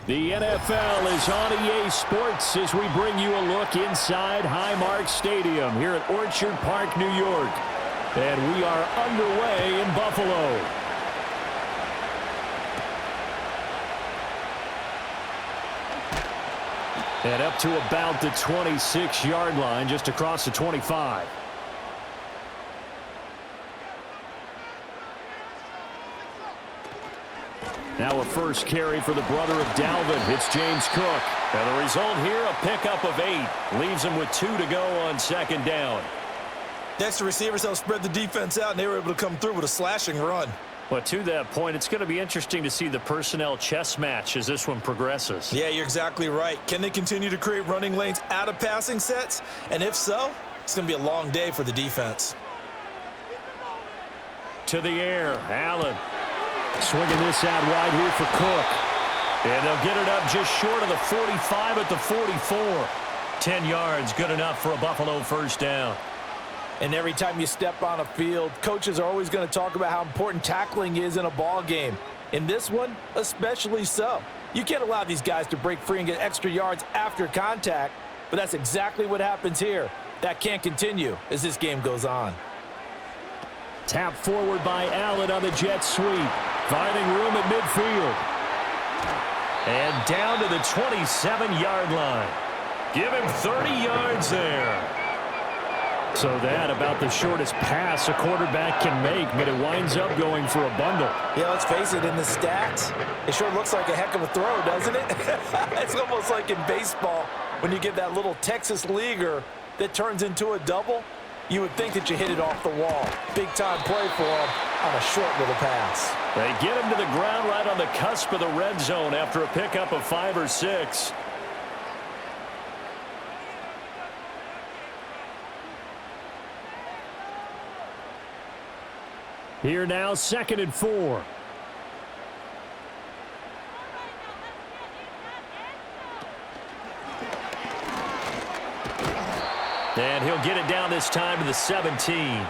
The NFL is on EA Sports as we bring you a look inside Highmark Stadium here at Orchard Park, New York. And we are underway in Buffalo. And up to about the 26-yard line, just across the 25. Now a first carry for the brother of Dalvin. It's James Cook. And the result here, a pickup of 8. Leaves him with 2 to go on second down. Next, the receivers helped spread the defense out, and they were able to come through with a slashing run. But to that point, it's going to be interesting to see the personnel chess match as this one progresses. Yeah, you're exactly right. Can they continue to create running lanes out of passing sets? And if so, it's going to be a long day for the defense. To the air, Allen. Swinging this out wide here for Cook. And they'll get it up just short of the 45 at the 44. 10 yards, good enough for a Buffalo first down. And every time you step on a field, coaches are always going to talk about how important tackling is in a ball game. In this one, especially so. You can't allow these guys to break free and get extra yards after contact, but that's exactly what happens here. That can't continue as this game goes on. Tap forward by Allen on the jet sweep. Finding room at midfield. And down to the 27-yard line. Give him 30 yards there. So that about the shortest pass a quarterback can make, but it winds up going for a bundle. Yeah, let's face it, in the stats, it sure looks like a heck of a throw, doesn't it? It's almost like in baseball when you get that little Texas leaguer that turns into a double. You would think that you hit it off the wall. Big-time play for him on a short little pass. They get him to the ground right on the cusp of the red zone after a pickup of 5 or 6. Here now, 2nd and 4. And he'll get it down this time to the 17.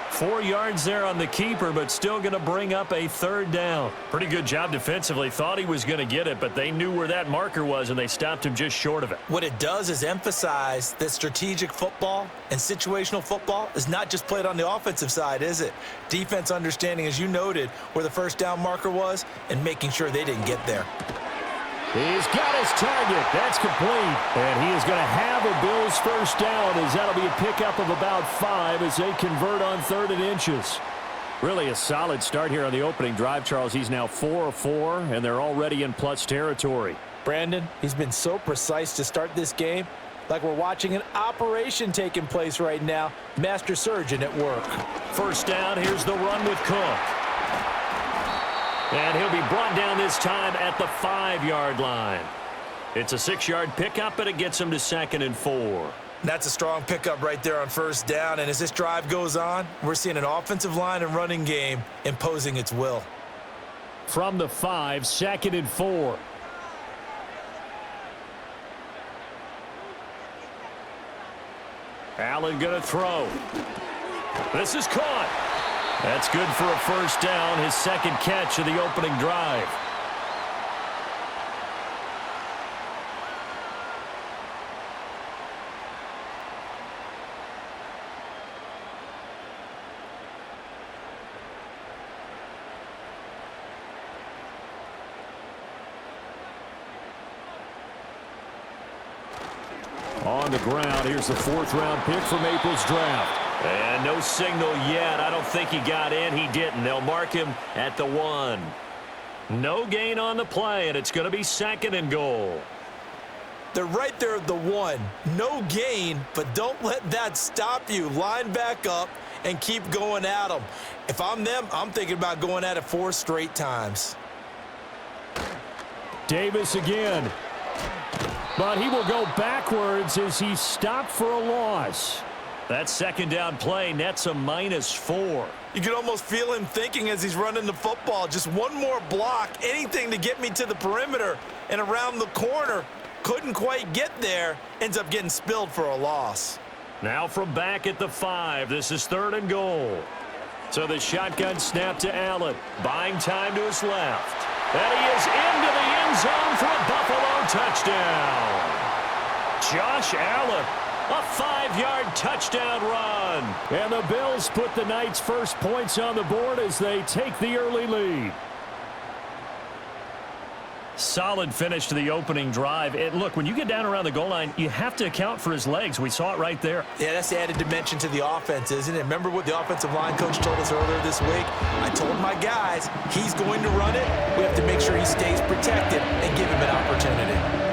4 yards there on the keeper, but still going to bring up a 3rd down. Pretty good job defensively. Thought he was going to get it, but they knew where that marker was, and they stopped him just short of it. What it does is emphasize that strategic football and situational football is not just played on the offensive side, is it? Defense understanding, as you noted, where the first down marker was and making sure they didn't get there. He's got his target. That's complete. And he is going to have a Bills first down as that'll be a pickup of about 5 as they convert on 3rd and inches. Really a solid start here on the opening drive, Charles. He's now 4 of 4, and they're already in plus territory. Brandon, he's been so precise to start this game, like we're watching an operation taking place right now. Master surgeon at work. First down, here's the run with Cook. And he'll be brought down this time at the 5-yard line. It's a 6-yard pickup, but it gets him to 2nd and 4. That's a strong pickup right there on first down. And as this drive goes on, we're seeing an offensive line and running game imposing its will. From the 5, 2nd and 4. Allen going to throw. This is caught. That's good for a first down, his 2nd catch of the opening drive. On the ground, here's the 4th-round pick from April's draft. And no signal yet. I don't think he got in. He didn't. They'll mark him at the 1. No gain on the play, and it's going to be 2nd and goal. They're right there at the 1. No gain, but don't let that stop you. Line back up and keep going at them. If I'm them, I'm thinking about going at it 4 straight times. Davis again. But he will go backwards as he stopped for a loss. That 2nd down play nets a -4. You can almost feel him thinking as he's running the football. Just one more block, anything to get me to the perimeter and around the corner. Couldn't quite get there. Ends up getting spilled for a loss. Now from back at the 5, this is 3rd and goal. So the shotgun snap to Allen. Buying time to his left. And he is into the end zone for a Buffalo touchdown. Josh Allen, a 5-yard touchdown run. And the Bills put the Knights' first points on the board as they take the early lead. Solid finish to the opening drive. And look, when you get down around the goal line, you have to account for his legs. We saw it right there. Yeah, that's the added dimension to the offense, isn't it? Remember what the offensive line coach told us earlier this week? I told my guys, he's going to run it. We have to make sure he stays protected and give him an opportunity.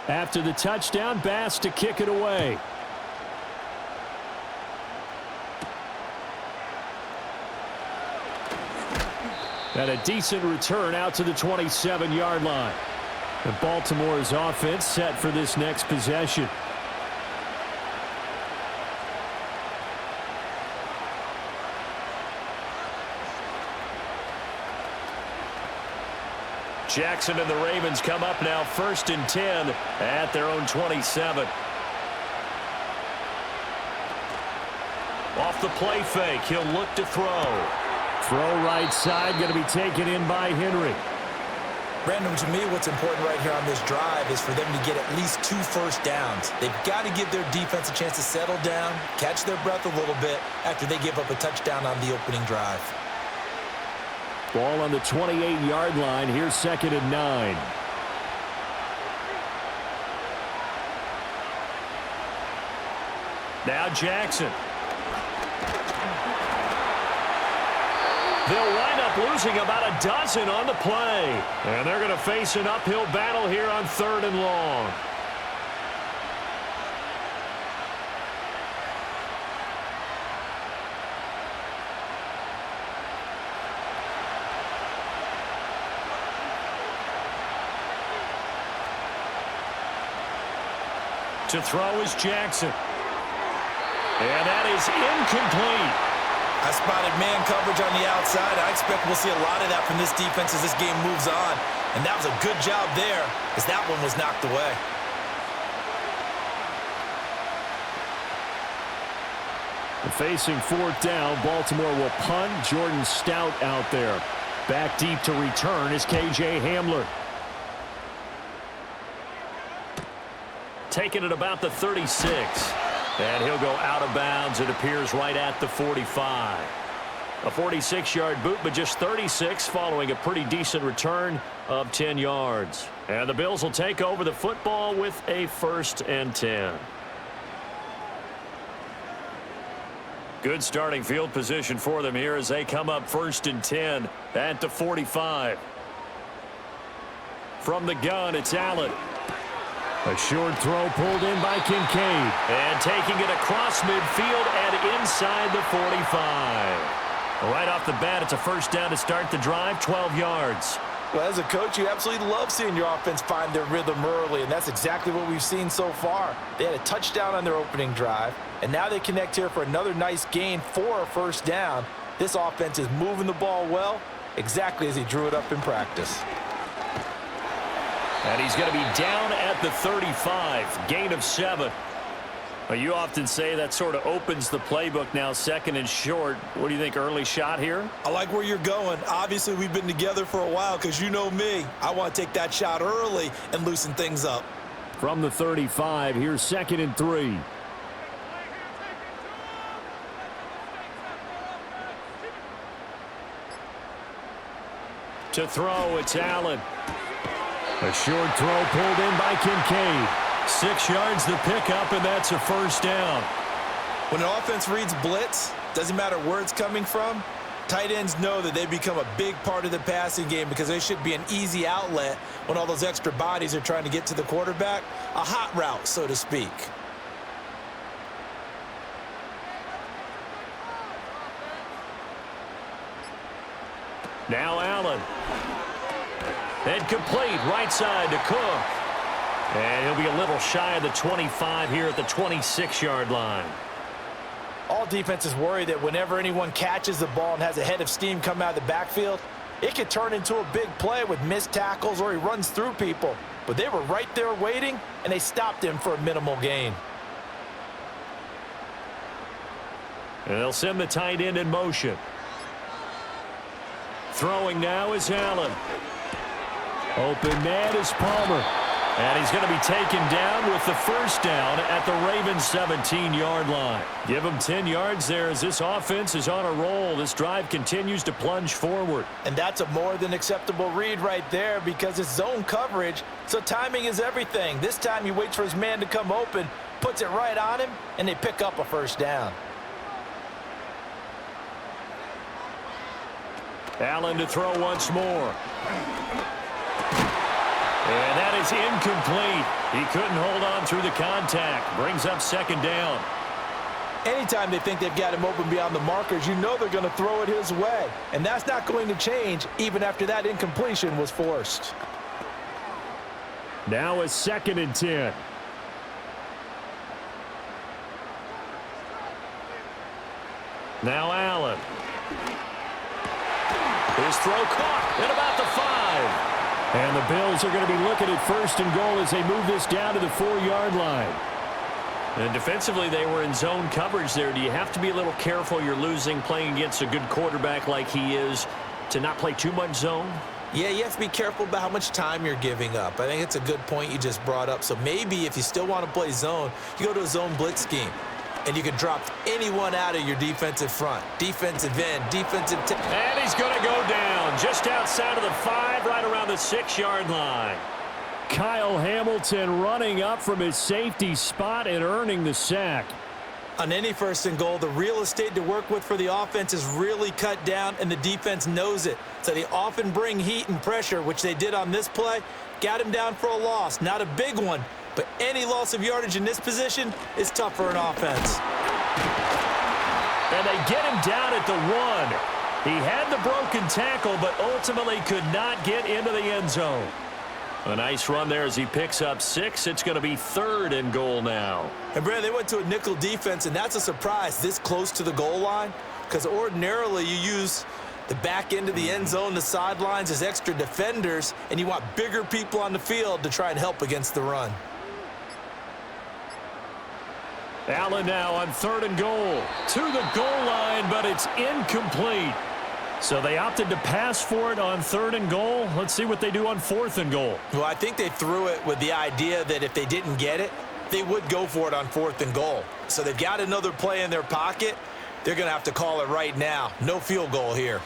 After the touchdown, Bass to kick it away. And a decent return out to the 27-yard line. And Baltimore's offense set for this next possession. Jackson and the Ravens come up now 1st and 10 at their own 27. Off the play fake, he'll look to throw. Throw right side, going to be taken in by Henry. Brandon, to me, what's important right here on this drive is for them to get at least 2 first downs. They've got to give their defense a chance to settle down, catch their breath a little bit after they give up a touchdown on the opening drive. Ball on the 28-yard line. Here's 2nd and 9. Now Jackson. They'll wind up losing about a dozen on the play. And they're going to face an uphill battle here on 3rd and long. To throw is Jackson. And that is incomplete. I spotted man coverage on the outside. I expect we'll see a lot of that from this defense as this game moves on. And that was a good job there as that one was knocked away. Facing 4th down, Baltimore will punt. Jordan Stout out there. Back deep to return is KJ Hamler. Taking it about the 36. And he'll go out of bounds. It appears right at the 45. A 46-yard boot, but just 36 following a pretty decent return of 10 yards. And the Bills will take over the football with a 1st and 10. Good starting field position for them here as they come up 1st and 10 at the 45. From the gun, it's Allen. A short throw pulled in by Kincaid. And taking it across midfield and inside the 45. Right off the bat, it's a 1st down to start the drive, 12 yards. Well, as a coach, you absolutely love seeing your offense find their rhythm early, and that's exactly what we've seen so far. They had a touchdown on their opening drive, and now they connect here for another nice gain for a 1st down. This offense is moving the ball well, exactly as he drew it up in practice. And he's going to be down at the 35, gain of 7. Well, you often say that sort of opens the playbook now, 2nd and short. What do you think, early shot here? I like where you're going. Obviously, we've been together for a while because you know me. I want to take that shot early and loosen things up. From the 35, here's 2nd and 3. To throw, it's Allen. A short throw pulled in by Kincaid. 6 yards the pickup, and that's a 1st down. When an offense reads blitz, doesn't matter where it's coming from, tight ends know that they become a big part of the passing game because they should be an easy outlet when all those extra bodies are trying to get to the quarterback. A hot route, so to speak. Now Allen. And complete right side to Cook. And he'll be a little shy of the 25 here at the 26-yard line. All defenses worry that whenever anyone catches the ball and has a head of steam come out of the backfield, It could turn into a big play with missed tackles or he runs through people. But they were right there waiting, and they stopped him for a minimal gain. And they'll send the tight end in motion. Throwing now is Allen. Open man is Palmer. And he's going to be taken down with the first down at the Ravens' 17-yard line. Give him 10 yards there as this offense is on a roll. This drive continues to plunge forward. And that's a more than acceptable read right there because it's zone coverage, so timing is everything. This time he waits for his man to come open, puts it right on him, and they pick up a first down. Allen to throw once more. And that is incomplete. He couldn't hold on through the contact. Brings up second down. Anytime they think they've got him open beyond the markers, you know they're going to throw it his way. And that's not going to change even after that incompletion was forced. Now a 2nd and 10. Now Allen. His throw caught at about the 5. And the Bills are going to be looking at 1st and goal as they move this down to the 4-yard line. And defensively, they were in zone coverage there. Do you have to be a little careful you're losing playing against a good quarterback like he is to not play too much zone? Yeah, you have to be careful about how much time you're giving up. I think it's a good point you just brought up. So maybe if you still want to play zone, you go to a zone blitz scheme. And you can drop anyone out of your defensive front. Defensive end, defensive tackle. And he's going to go down just outside of the 5, right around the 6-yard line. Kyle Hamilton running up from his safety spot and earning the sack. On any 1st and goal, the real estate to work with for the offense is really cut down, and the defense knows it. So they often bring heat and pressure, which they did on this play. Got him down for a loss. Not a big one. But any loss of yardage in this position is tough for an offense. And they get him down at the 1. He had the broken tackle, but ultimately could not get into the end zone. A nice run there as he picks up 6. It's going to be 3rd and goal now. And, Brad, they went to a nickel defense, and that's a surprise this close to the goal line because ordinarily you use the back end of the end zone, the sidelines as extra defenders, and you want bigger people on the field to try and help against the run. Allen now on 3rd and goal. To the goal line, but it's incomplete. So they opted to pass for it on 3rd and goal. Let's see what they do on 4th and goal. Well, I think they threw it with the idea that if they didn't get it, they would go for it on 4th and goal. So they've got another play in their pocket. They're going to have to call it right now. No field goal here.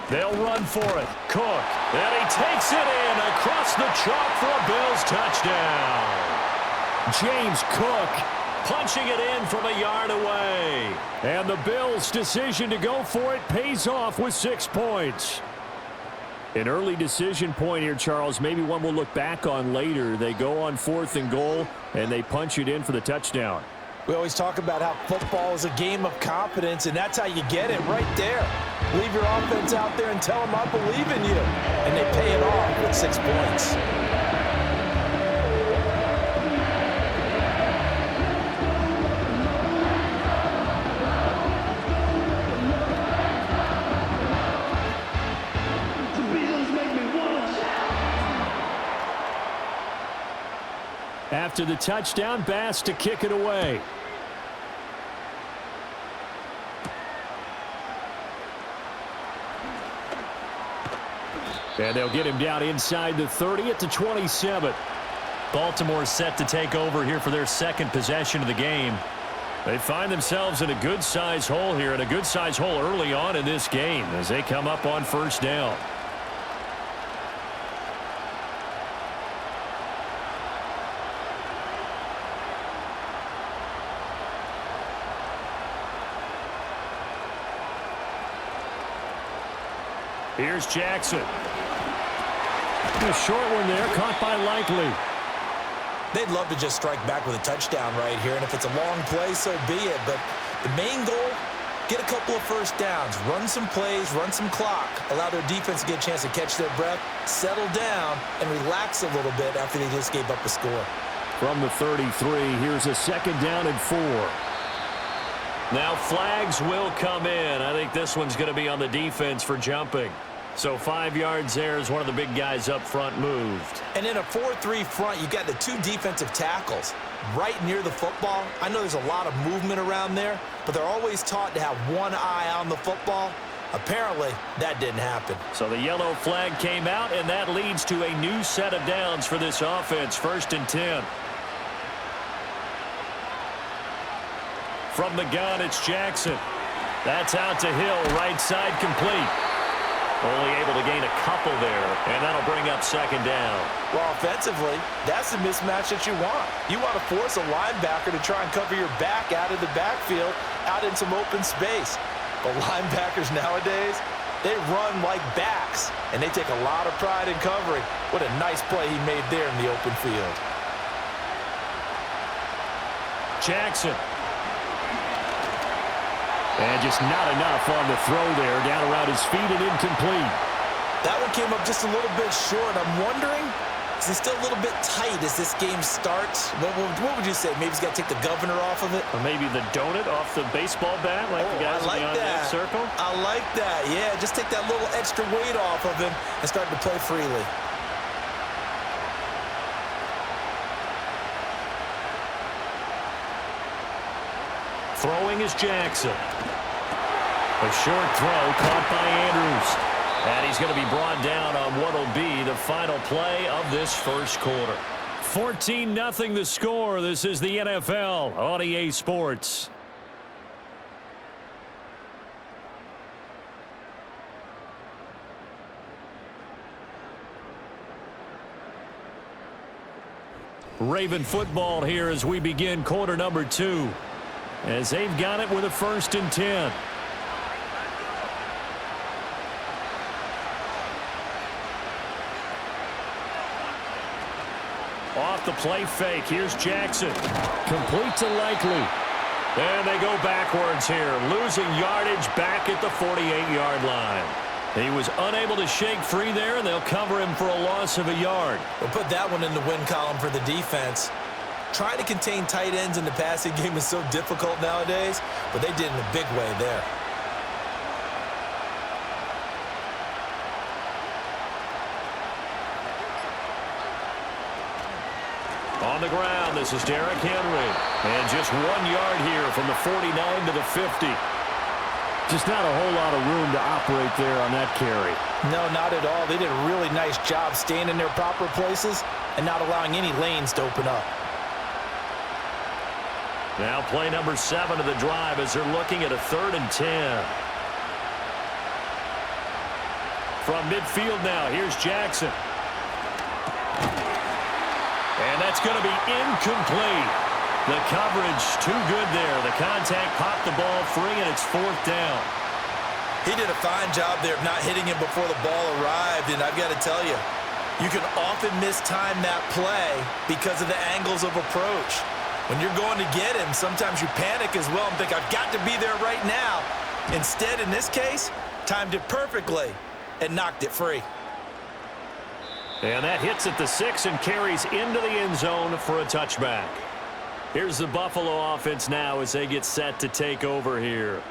They'll run for it. Cook. And he takes it in across the chalk for a Bills touchdown. James Cook punching it in from a yard away. And the Bills' decision to go for it pays off with 6 points. An early decision point here, Charles. Maybe one we'll look back on later. They go on 4th and goal, and they punch it in for the touchdown. We always talk about how football is a game of confidence, and that's how you get it right there. Leave your offense out there and tell them I believe in you. And they pay it off with 6 points. After the touchdown, Bass to kick it away. And they'll get him down inside the 30 at the 27. Baltimore set to take over here for their 2nd possession of the game. They find themselves in a good-sized hole here, and a good-sized hole early on in this game as they come up on 1st down. Here's Jackson. A short one there, caught by Likely. They'd love to just strike back with a touchdown right here, and if it's a long play, so be it. But the main goal, get a couple of first downs, run some plays, run some clock, allow their defense to get a chance to catch their breath, settle down, and relax a little bit after they just gave up a score. From the 33, here's a 2nd down and 4. Now flags will come in. I think this one's going to be on the defense for jumping. So 5 yards there as one of the big guys up front moved. And in a 4-3 front, you got the 2 defensive tackles right near the football. I know there's a lot of movement around there, but they're always taught to have one eye on the football. Apparently, that didn't happen. So the yellow flag came out, and that leads to a new set of downs for this offense. 1st and 10. From the gun, it's Jackson. That's out to Hill, right side complete. Only able to gain a couple there, and that'll bring up 2nd down. Well, offensively, that's the mismatch that you want. You want to force a linebacker to try and cover your back out of the backfield, out in some open space. But linebackers nowadays, they run like backs, and they take a lot of pride in covering. What a nice play he made there in the open field. Jackson. And just not enough on the throw there, down around his feet and incomplete. That one came up just a little bit short. I'm wondering, is he still a little bit tight as this game starts? What would you say? Maybe he's got to take the governor off of it? Or maybe the donut off the baseball bat, like the guys beyond that circle? I like that. Yeah, just take that little extra weight off of him and start to play freely. Throwing is Jackson. A short throw caught by Andrews. And he's going to be brought down on what will be the final play of this first quarter. 14-0 the score. This is the NFL on EA Sports. Raven football here as we begin quarter number 2. As they've got it with a 1st and 10. Off the play fake. Here's Jackson. Complete to Likely. And they go backwards here. Losing yardage back at the 48-yard line. He was unable to shake free there, and they'll cover him for a loss of a yard. We'll put that one in the win column for the defense. Trying to contain tight ends in the passing game is so difficult nowadays, but they did in a big way there. On the ground, this is Derrick Henry. And just 1 yard here from the 49 to the 50. Just not a whole lot of room to operate there on that carry. No, not at all. They did a really nice job staying in their proper places and not allowing any lanes to open up. Now play number 7 of the drive as they're looking at a 3rd and 10. From midfield now, here's Jackson. And that's going to be incomplete. The coverage too good there. The contact popped the ball free, and it's 4th down. He did a fine job there of not hitting him before the ball arrived, and I've got to tell you, you can often mistime that play because of the angles of approach. When you're going to get him, sometimes you panic as well and think, I've got to be there right now. Instead, in this case, timed it perfectly and knocked it free. And that hits at the 6 and carries into the end zone for a touchback. Here's the Buffalo offense now as they get set to take over here.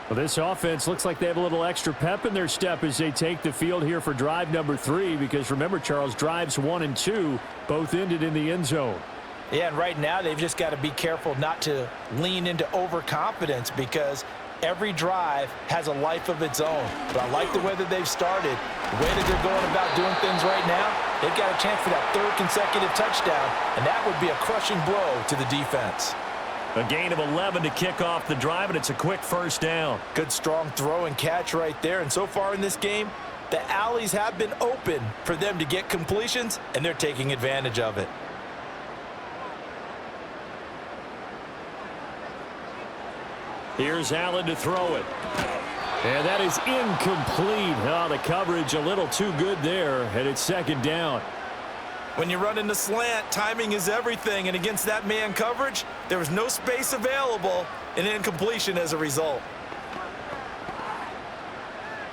Well, this offense looks like they have a little extra pep in their step as they take the field here for drive number 3, because remember, Charles, drives 1 and 2 both ended in the end zone. Yeah, and right now they've just got to be careful not to lean into overconfidence, because every drive has a life of its own. But I like the way that they've started. The way that they're going about doing things right now, they've got a chance for that 3rd consecutive touchdown, and that would be a crushing blow to the defense. A gain of 11 to kick off the drive, and it's a quick 1st down. Good strong throw and catch right there. And so far in this game, the alleys have been open for them to get completions, and they're taking advantage of it. Here's Allen to throw it. And that is incomplete. Oh, the coverage a little too good there, and it's 2nd down. When you run in the slant, timing is everything, and against that man coverage, there was no space available, and incompletion as a result.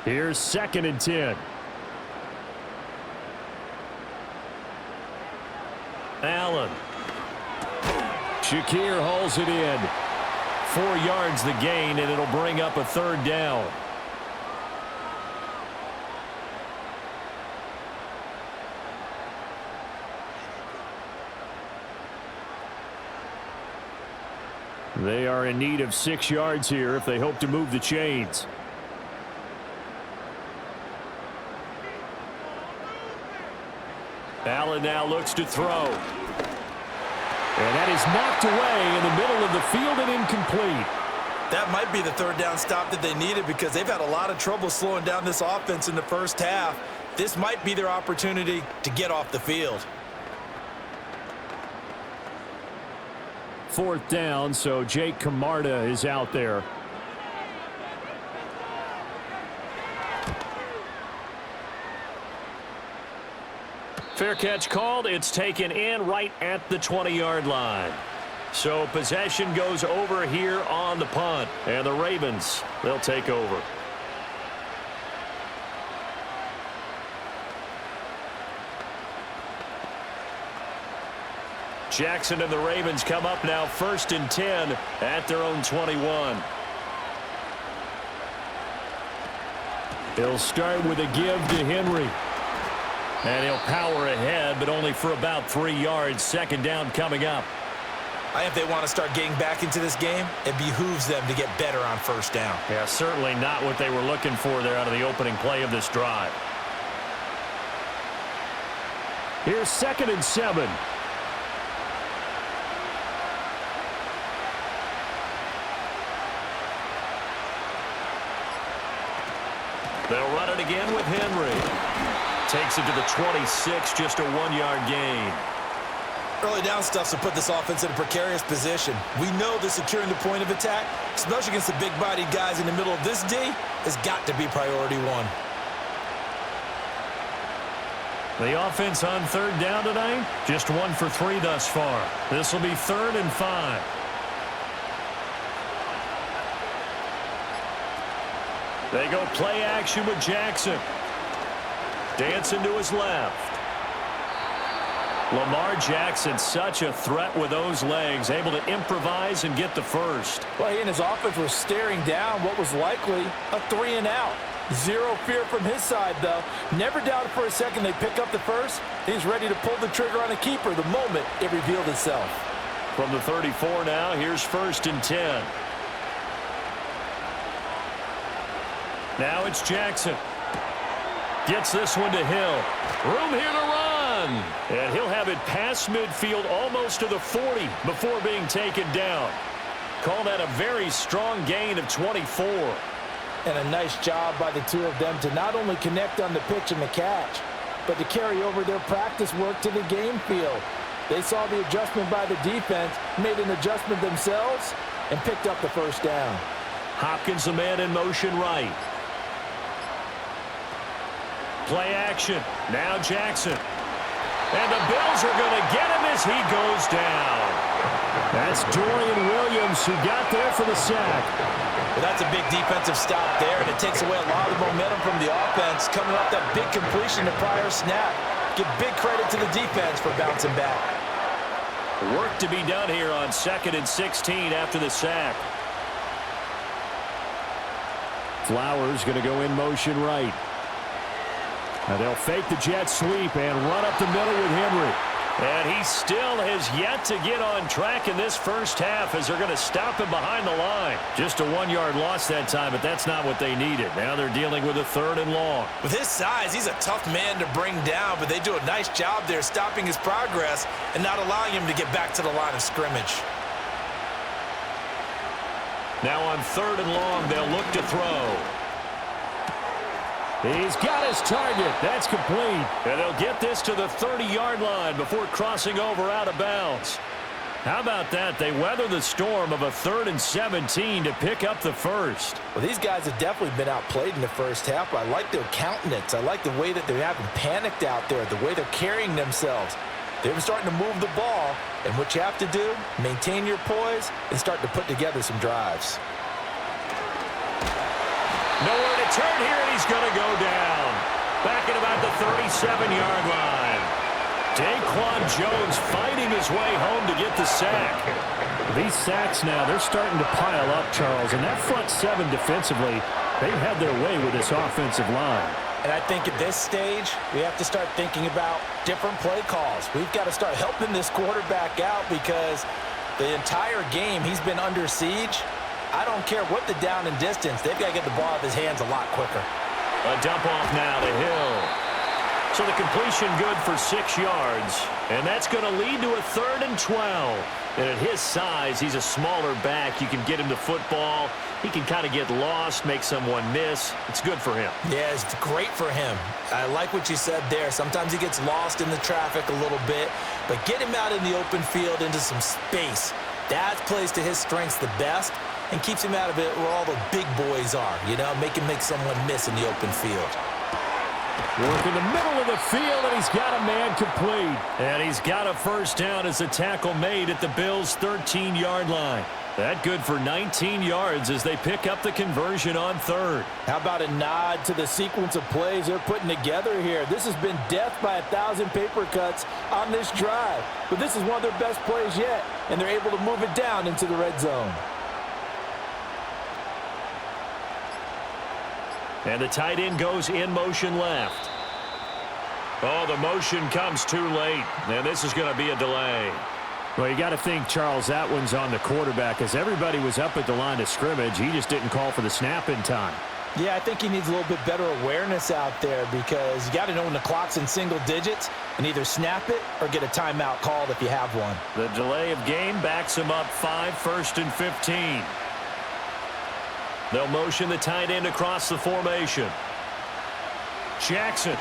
Here's 2nd and 10. Allen. Shakir hauls it in. 4 yards the gain, and it'll bring up a 3rd down. They are in need of 6 yards here if they hope to move the chains. Allen now looks to throw. And that is knocked away in the middle of the field and incomplete. That might be the 3rd down stop that they needed because they've had a lot of trouble slowing down this offense in the first half. This might be their opportunity to get off the field. 4th down, so Jake Camarda is out there. Fair catch called. It's taken in right at the 20-yard line. So possession goes over here on the punt. And the Ravens, they'll take over. Jackson and the Ravens come up now 1st and 10 at their own 21. He'll start with a give to Henry. And he'll power ahead, but only for about 3 yards. 2nd down coming up. I think if they want to start getting back into this game, it behooves them to get better on 1st down. Yeah, certainly not what they were looking for there out of the opening play of this drive. Here's 2nd and 7. They'll run it again with Henry. Takes it to the 26, just a 1-yard gain. Early down stuffs will put this offense in a precarious position. We know that securing the point of attack, especially against the big-bodied guys in the middle of this D, has got to be priority 1. The offense on 3rd down tonight, just 1 for 3 thus far. This will be 3rd and 5. They go play action with Jackson. Dancing to his left. Lamar Jackson, such a threat with those legs, able to improvise and get the first. Well, he and his offense were staring down what was likely a 3-and-out. Zero fear from his side, though. Never doubted for a second they pick up the first. He's ready to pull the trigger on a keeper the moment it revealed itself. From the 34 now, here's 1st and 10. Now it's Jackson. Gets this one to Hill. Room here to run. And he'll have it past midfield almost to the 40 before being taken down. Call that a very strong gain of 24. And a nice job by the two of them to not only connect on the pitch and the catch, but to carry over their practice work to the game field. They saw the adjustment by the defense, made an adjustment themselves, and picked up the 1st down. Hopkins, the man in motion right. Play action. Now Jackson. And the Bills are going to get him as he goes down. That's Dorian Williams who got there for the sack. Well, that's a big defensive stop there, and it takes away a lot of the momentum from the offense coming off that big completion the prior snap. Give big credit to the defense for bouncing back. Work to be done here on 2nd and 16 after the sack. Flowers going to go in motion right. Now they'll fake the jet sweep and run up the middle with Henry. And he still has yet to get on track in this first half as they're going to stop him behind the line. Just a 1-yard loss that time, but that's not what they needed. Now they're dealing with a 3rd and long. With his size, he's a tough man to bring down, but they do a nice job there stopping his progress and not allowing him to get back to the line of scrimmage. Now on 3rd and long, they'll look to throw. He's got his target. That's complete. And they'll get this to the 30-yard line before crossing over out of bounds. How about that? They weather the storm of a 3rd and 17 to pick up the first. Well, these guys have definitely been outplayed in the first half, but I like their countenance. I like the way that they haven't panicked out there, the way they're carrying themselves. They're starting to move the ball, and what you have to do, maintain your poise and start to put together some drives. Nowhere to turn here, and he's going to go down. Back at about the 37-yard line. Daquan Jones fighting his way home to get the sack. These sacks now, they're starting to pile up, Charles, and that front seven defensively, they've had their way with this offensive line. And I think at this stage, we have to start thinking about different play calls. We've got to start helping this quarterback out because the entire game he's been under siege. I don't care what the down and distance. They've got to get the ball out of his hands a lot quicker. A dump off now to Hill. So the completion good for 6 yards. And that's going to lead to a 3rd and 12. And at his size, he's a smaller back. You can get him the football. He can kind of get lost, make someone miss. It's good for him. Yeah, it's great for him. I like what you said there. Sometimes he gets lost in the traffic a little bit, but get him out in the open field into some space. That plays to his strengths the best and keeps him out of it where all the big boys are, you know, make someone miss in the open field. Work in the middle of the field, and he's got a man complete. And he's got a first down as the tackle made at the Bills' 13-yard line. That good for 19 yards as they pick up the conversion on 3rd. How about a nod to the sequence of plays they're putting together here? This has been death by 1,000 paper cuts on this drive. But this is one of their best plays yet, and they're able to move it down into the red zone. And the tight end goes in motion left. Oh, the motion comes too late, and this is going to be a delay. Well, you got to think, Charles, that one's on the quarterback as everybody was up at the line of scrimmage. He just didn't call for the snap in time. Yeah, I think he needs a little bit better awareness out there because you got to know when the clock's in single digits and either snap it or get a timeout called if you have one. The delay of game backs him up 5, 1st and 15. They'll motion the tight end across the formation. Jackson.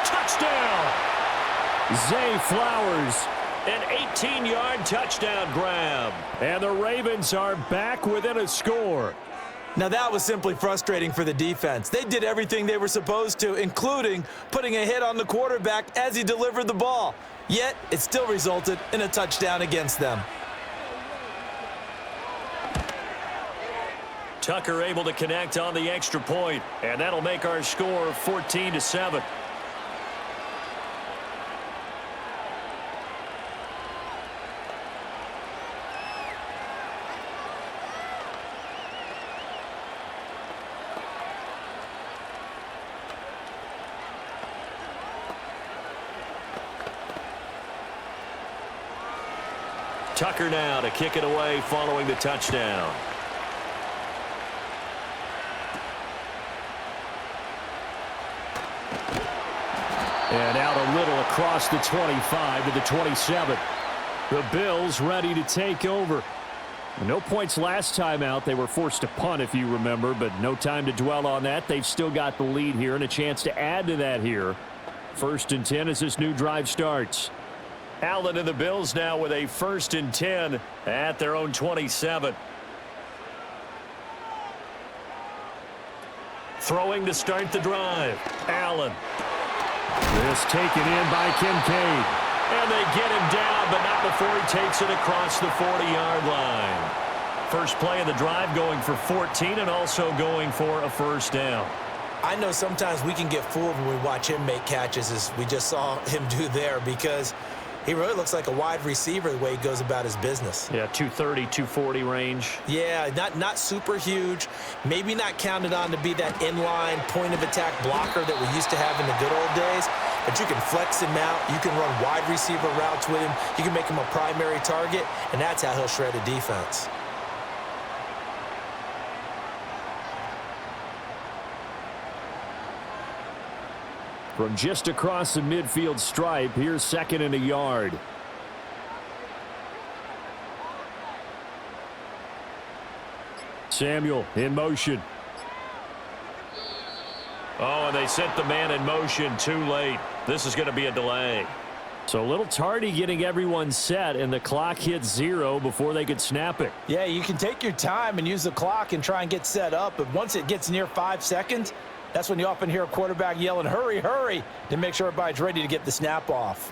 Touchdown! Zay Flowers. An 18-yard touchdown grab. And the Ravens are back within a score. Now that was simply frustrating for the defense. They did everything they were supposed to, including putting a hit on the quarterback as he delivered the ball. Yet, it still resulted in a touchdown against them. Tucker able to connect on the extra point, and that'll make our score 14-7. Tucker now to kick it away following the touchdown. And out a little across the 25 to the 27. The Bills ready to take over. No points last time out. They were forced to punt, if you remember, but no time to dwell on that. They've still got the lead here and a chance to add to that here. 1st and 10 as this new drive starts. Allen and the Bills now with a 1st and 10 at their own 27. Throwing to start the drive. Allen. This taken in by Kincaid. And they get him down, but not before he takes it across the 40-yard line. First play of the drive going for 14 and also going for a first down. I know sometimes we can get fooled when we watch him make catches, as we just saw him do there, because he really looks like a wide receiver the way he goes about his business. Yeah, 230, 240 range. Yeah, not super huge. Maybe not counted on to be that inline point-of-attack blocker that we used to have in the good old days. But you can flex him out. You can run wide receiver routes with him. You can make him a primary target, and that's how he'll shred a defense. From just across the midfield stripe, here's 2nd and a yard. Samuel in motion. Oh, and they sent the man in motion too late. This is going to be a delay. So a little tardy getting everyone set, and the clock hit 0 before they could snap it. Yeah, you can take your time and use the clock and try and get set up, but once it gets near 5 seconds, that's when you often hear a quarterback yelling, hurry, hurry, to make sure everybody's ready to get the snap off.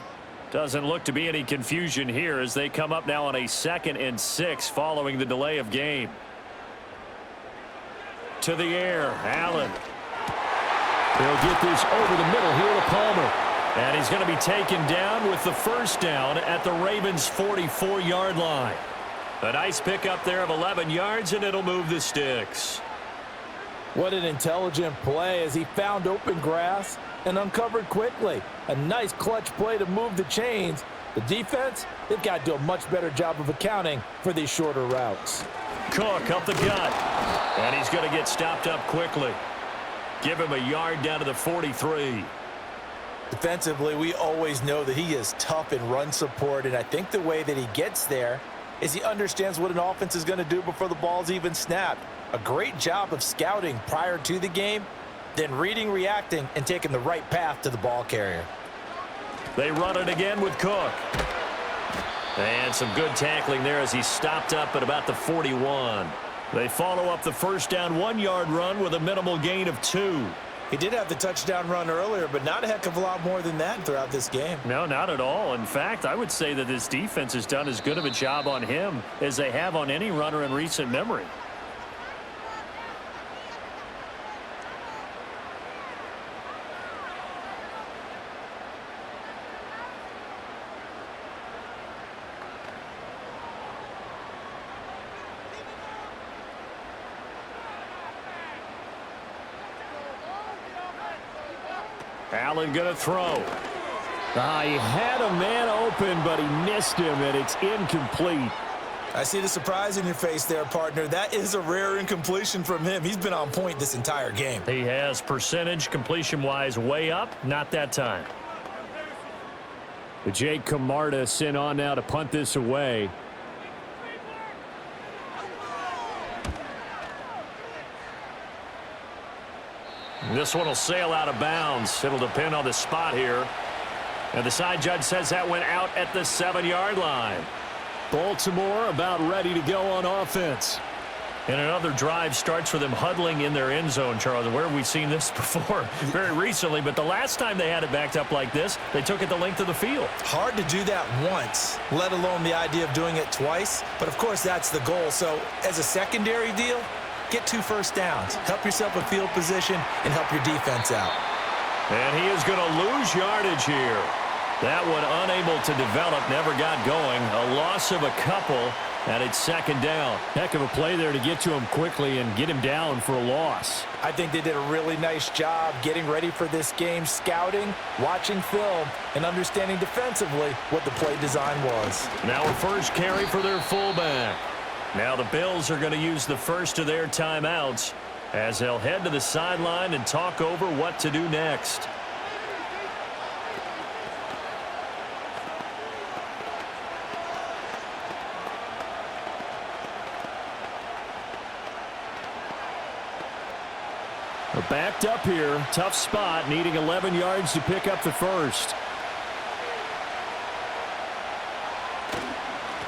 Doesn't look to be any confusion here as they come up now on a 2nd and 6 following the delay of game. To the air, Allen. They'll get this over the middle here to Palmer. And he's going to be taken down with the first down at the Ravens' 44-yard line. A nice pickup there of 11 yards, and it'll move the sticks. What an intelligent play as he found open grass and uncovered quickly. A nice clutch play to move the chains. The defense, they've got to do a much better job of accounting for these shorter routes. Cook up the gut, and he's going to get stopped up quickly. Give him a yard down to the 43. Defensively, we always know that he is tough in run support, and I think the way that he gets there is he understands what an offense is going to do before the ball's even snapped. A great job of scouting prior to the game, then reading, reacting, and taking the right path to the ball carrier. They run it again with Cook. And some good tackling there as he stopped up at about the 41. They follow up the first down 1-yard run with a minimal gain of 2. He did have the touchdown run earlier, but not a heck of a lot more than that throughout this game. No, not at all. In fact, I would say that this defense has done as good of a job on him as they have on any runner in recent memory. Allen going to throw. He had a man open, but he missed him, and it's incomplete. I see the surprise in your face there, partner. That is a rare incompletion from him. He's been on point this entire game. He has percentage completion-wise way up. Not that time. Jake Camarda sent on now to punt this away. This one will sail out of bounds. It'll depend on the spot here. And the side judge says that went out at the 7-yard line. Baltimore about ready to go on offense. And another drive starts with them huddling in their end zone, Charles. Where have we seen this before? Very recently, but the last time they had it backed up like this, they took it the length of the field. Hard to do that once, let alone the idea of doing it twice. But, of course, that's the goal. So, as a secondary deal, get 2 first downs. Help yourself with field position and help your defense out. And he is going to lose yardage here. That one unable to develop, never got going. A loss of a couple, and it's second down. Heck of a play there to get to him quickly and get him down for a loss. I think they did a really nice job getting ready for this game, scouting, watching film, and understanding defensively what the play design was. Now a first carry for their fullback. Now the Bills are going to use the first of their timeouts as they'll head to the sideline and talk over what to do next. They're backed up here. Tough spot, needing 11 yards to pick up the first.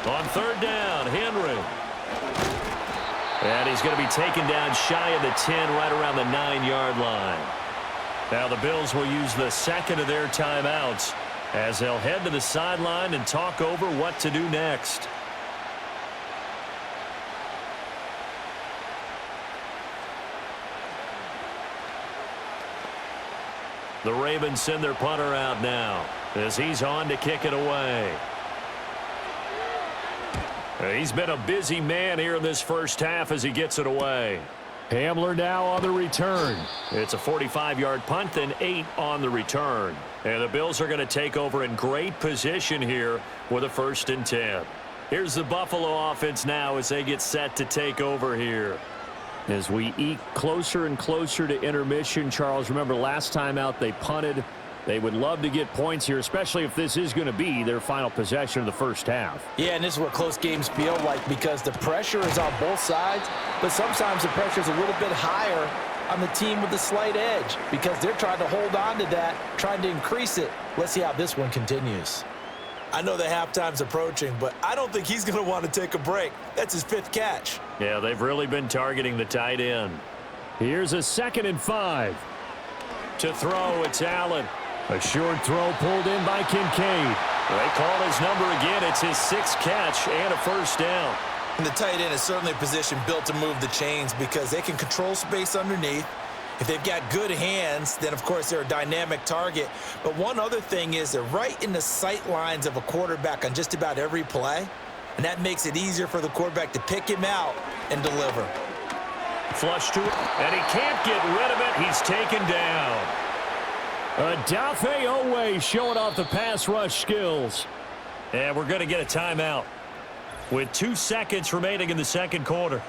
On third down, Henry. And he's going to be taken down shy of the 10, right around the 9-yard line. Now the Bills will use the second of their timeouts as they'll head to the sideline and talk over what to do next. The Ravens send their punter out now as he's on to kick it away. He's been a busy man here in this first half as he gets it away. Hamler now on the return. It's a 45-yard punt, then 8 on the return. And the Bills are going to take over in great position here with a 1st and 10. Here's the Buffalo offense now as they get set to take over here. As we eke closer and closer to intermission, Charles, remember last time out they punted. They would love to get points here, especially if this is going to be their final possession of the first half. Yeah, and this is what close games feel like because the pressure is on both sides, but sometimes the pressure is a little bit higher on the team with the slight edge because they're trying to hold on to that, trying to increase it. Let's see how this one continues. I know the halftime's approaching, but I don't think he's going to want to take a break. That's his 5th catch. Yeah, they've really been targeting the tight end. Here's a 2nd and 5. To throw, it's Allen. A short throw pulled in by Kincaid. They call his number again. It's his 6th catch and a first down. And the tight end is certainly a position built to move the chains because they can control space underneath, If they've got good hands, then, of course, they're a dynamic target. But one other thing is they're right in the sight lines of a quarterback on just about every play, and that makes it easier for the quarterback to pick him out and deliver. Flush to it, and he can't get rid of it. He's taken down. Odafe Owe showing off the pass rush skills. And we're going to get a timeout with 2 seconds remaining in the second quarter.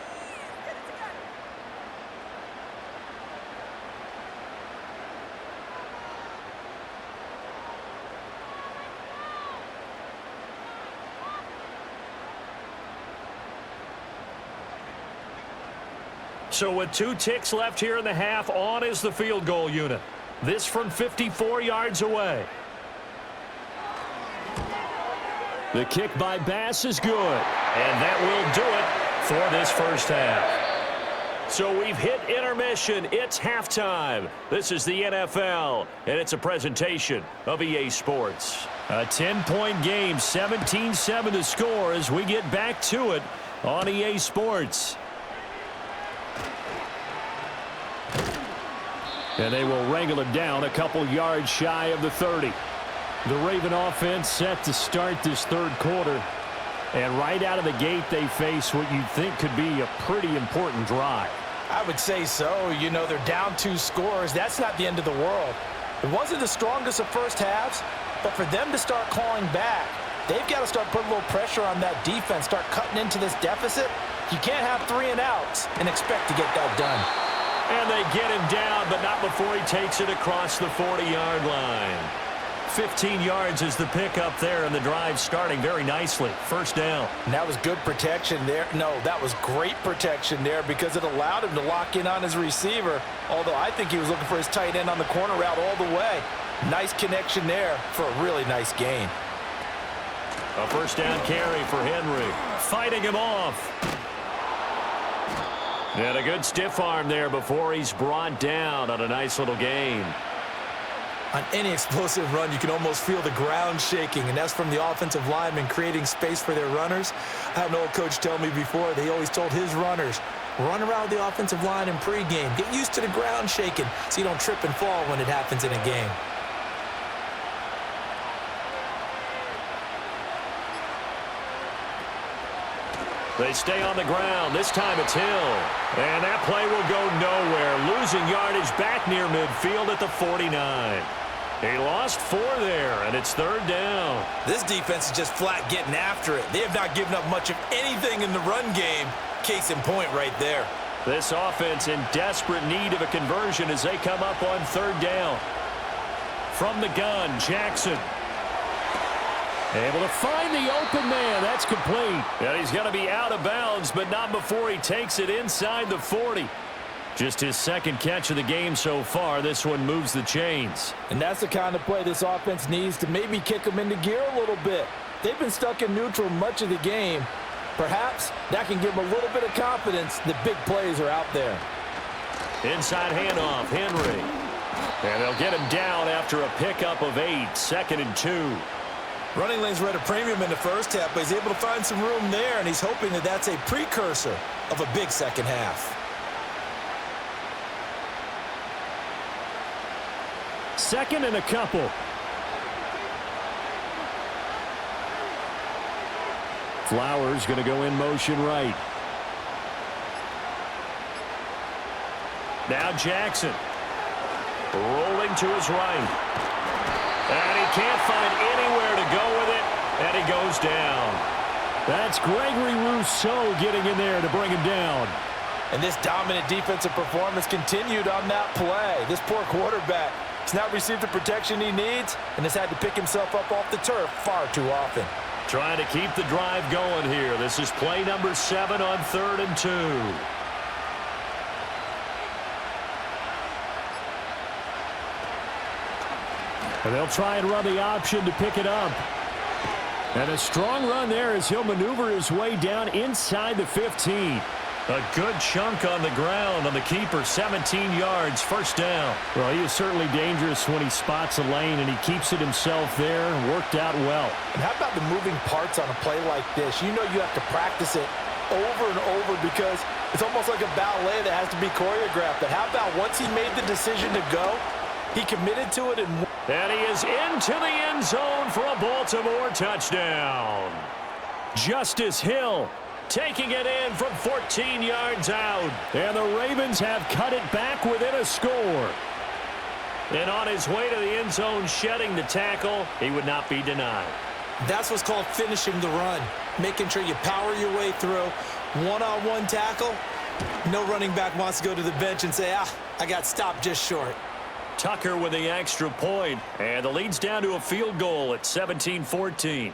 So with 2 ticks left here in the half, on is the field goal unit. This from 54 yards away. The kick by Bass is good. And that will do it for this first half. So we've hit intermission. It's halftime. This is the NFL, and it's a presentation of EA Sports. A 10-point game, 17-7 to score as we get back to it on EA Sports. And they will wrangle it down a couple yards shy of the 30. The Raven offense set to start this third quarter. And right out of the gate, they face what you'd think could be a pretty important drive. I would say so. You know, they're down 2 scores. That's not the end of the world. It wasn't the strongest of first halves, but for them to start clawing back, they've got to start putting a little pressure on that defense, start cutting into this deficit. You can't have 3 and outs and expect to get that done. And they get him down, but not before he takes it across the 40-yard line. 15 yards is the pickup there, and the drive starting very nicely. First down. And that was good protection there. No, that was great protection there because it allowed him to lock in on his receiver, although I think he was looking for his tight end on the corner route all the way. Nice connection there for a really nice gain. A first down carry for Henry. Fighting him off. And a good stiff arm there before he's brought down on a nice little gain. On any explosive run, you can almost feel the ground shaking, and that's from the offensive linemen creating space for their runners. I had an old coach tell me before, they always told his runners, run around the offensive line in pregame. Get used to the ground shaking so you don't trip and fall when it happens in a game. They stay on the ground. This time it's Hill. And that play will go nowhere. Losing yardage back near midfield at the 49. He lost 4 there, and it's third down. This defense is just flat getting after it. They have not given up much of anything in the run game. Case in point right there. This offense in desperate need of a conversion as they come up on third down. From the gun, Jackson. Able to find the open man. That's complete. And he's going to be out of bounds, but not before he takes it inside the 40. Just his second catch of the game so far. This one moves the chains. And that's the kind of play this offense needs to maybe kick them into gear a little bit. They've been stuck in neutral much of the game. Perhaps that can give them a little bit of confidence that big plays are out there. Inside handoff, Henry. And they'll get him down after a pickup of 8, 2nd and 2. Running lanes were at a premium in the first half, but he's able to find some room there, and he's hoping that that's a precursor of a big second half. 2nd and a couple. Flowers going to go in motion right. Now Jackson. Rolling to his right. And he can't find anywhere to go with it, and he goes down. That's Gregory Rousseau getting in there to bring him down. And this dominant defensive performance continued on that play. This poor quarterback has not received the protection he needs and has had to pick himself up off the turf far too often. Trying to keep the drive going here. This is play number 7 on 3rd and 2. And they'll try and run the option to pick it up. And a strong run there as he'll maneuver his way down inside the 15. A good chunk on the ground on the keeper, 17 yards, first down. Well, he is certainly dangerous when he spots a lane, and he keeps it himself there. Worked out well. And how about the moving parts on a play like this? You know you have to practice it over and over because it's almost like a ballet that has to be choreographed. But how about once he made the decision to go, he committed to it and he is into the end zone for a Baltimore touchdown. Justice Hill taking it in from 14 yards out. And the Ravens have cut it back within a score. And on his way to the end zone, shedding the tackle, he would not be denied. That's what's called finishing the run, making sure you power your way through. One-on-one tackle, no running back wants to go to the bench and say, I got stopped just short. Tucker with the extra point, and the lead's down to a field goal at 17-14.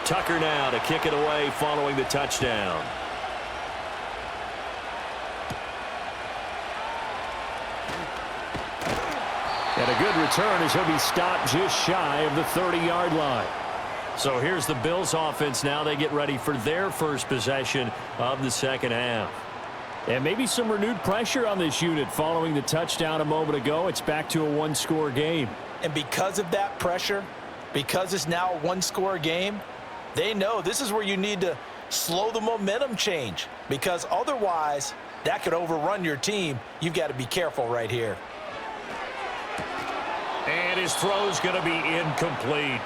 Tucker now to kick it away following the touchdown. And a good return as he'll be stopped just shy of the 30-yard line. So here's the Bills offense now. They get ready for their first possession of the second half. And maybe some renewed pressure on this unit following the touchdown a moment ago. It's back to a one-score game. And because of that pressure, because it's now a one-score game, they know this is where you need to slow the momentum change, because otherwise that could overrun your team. You've got to be careful right here. And his throw's going to be incomplete.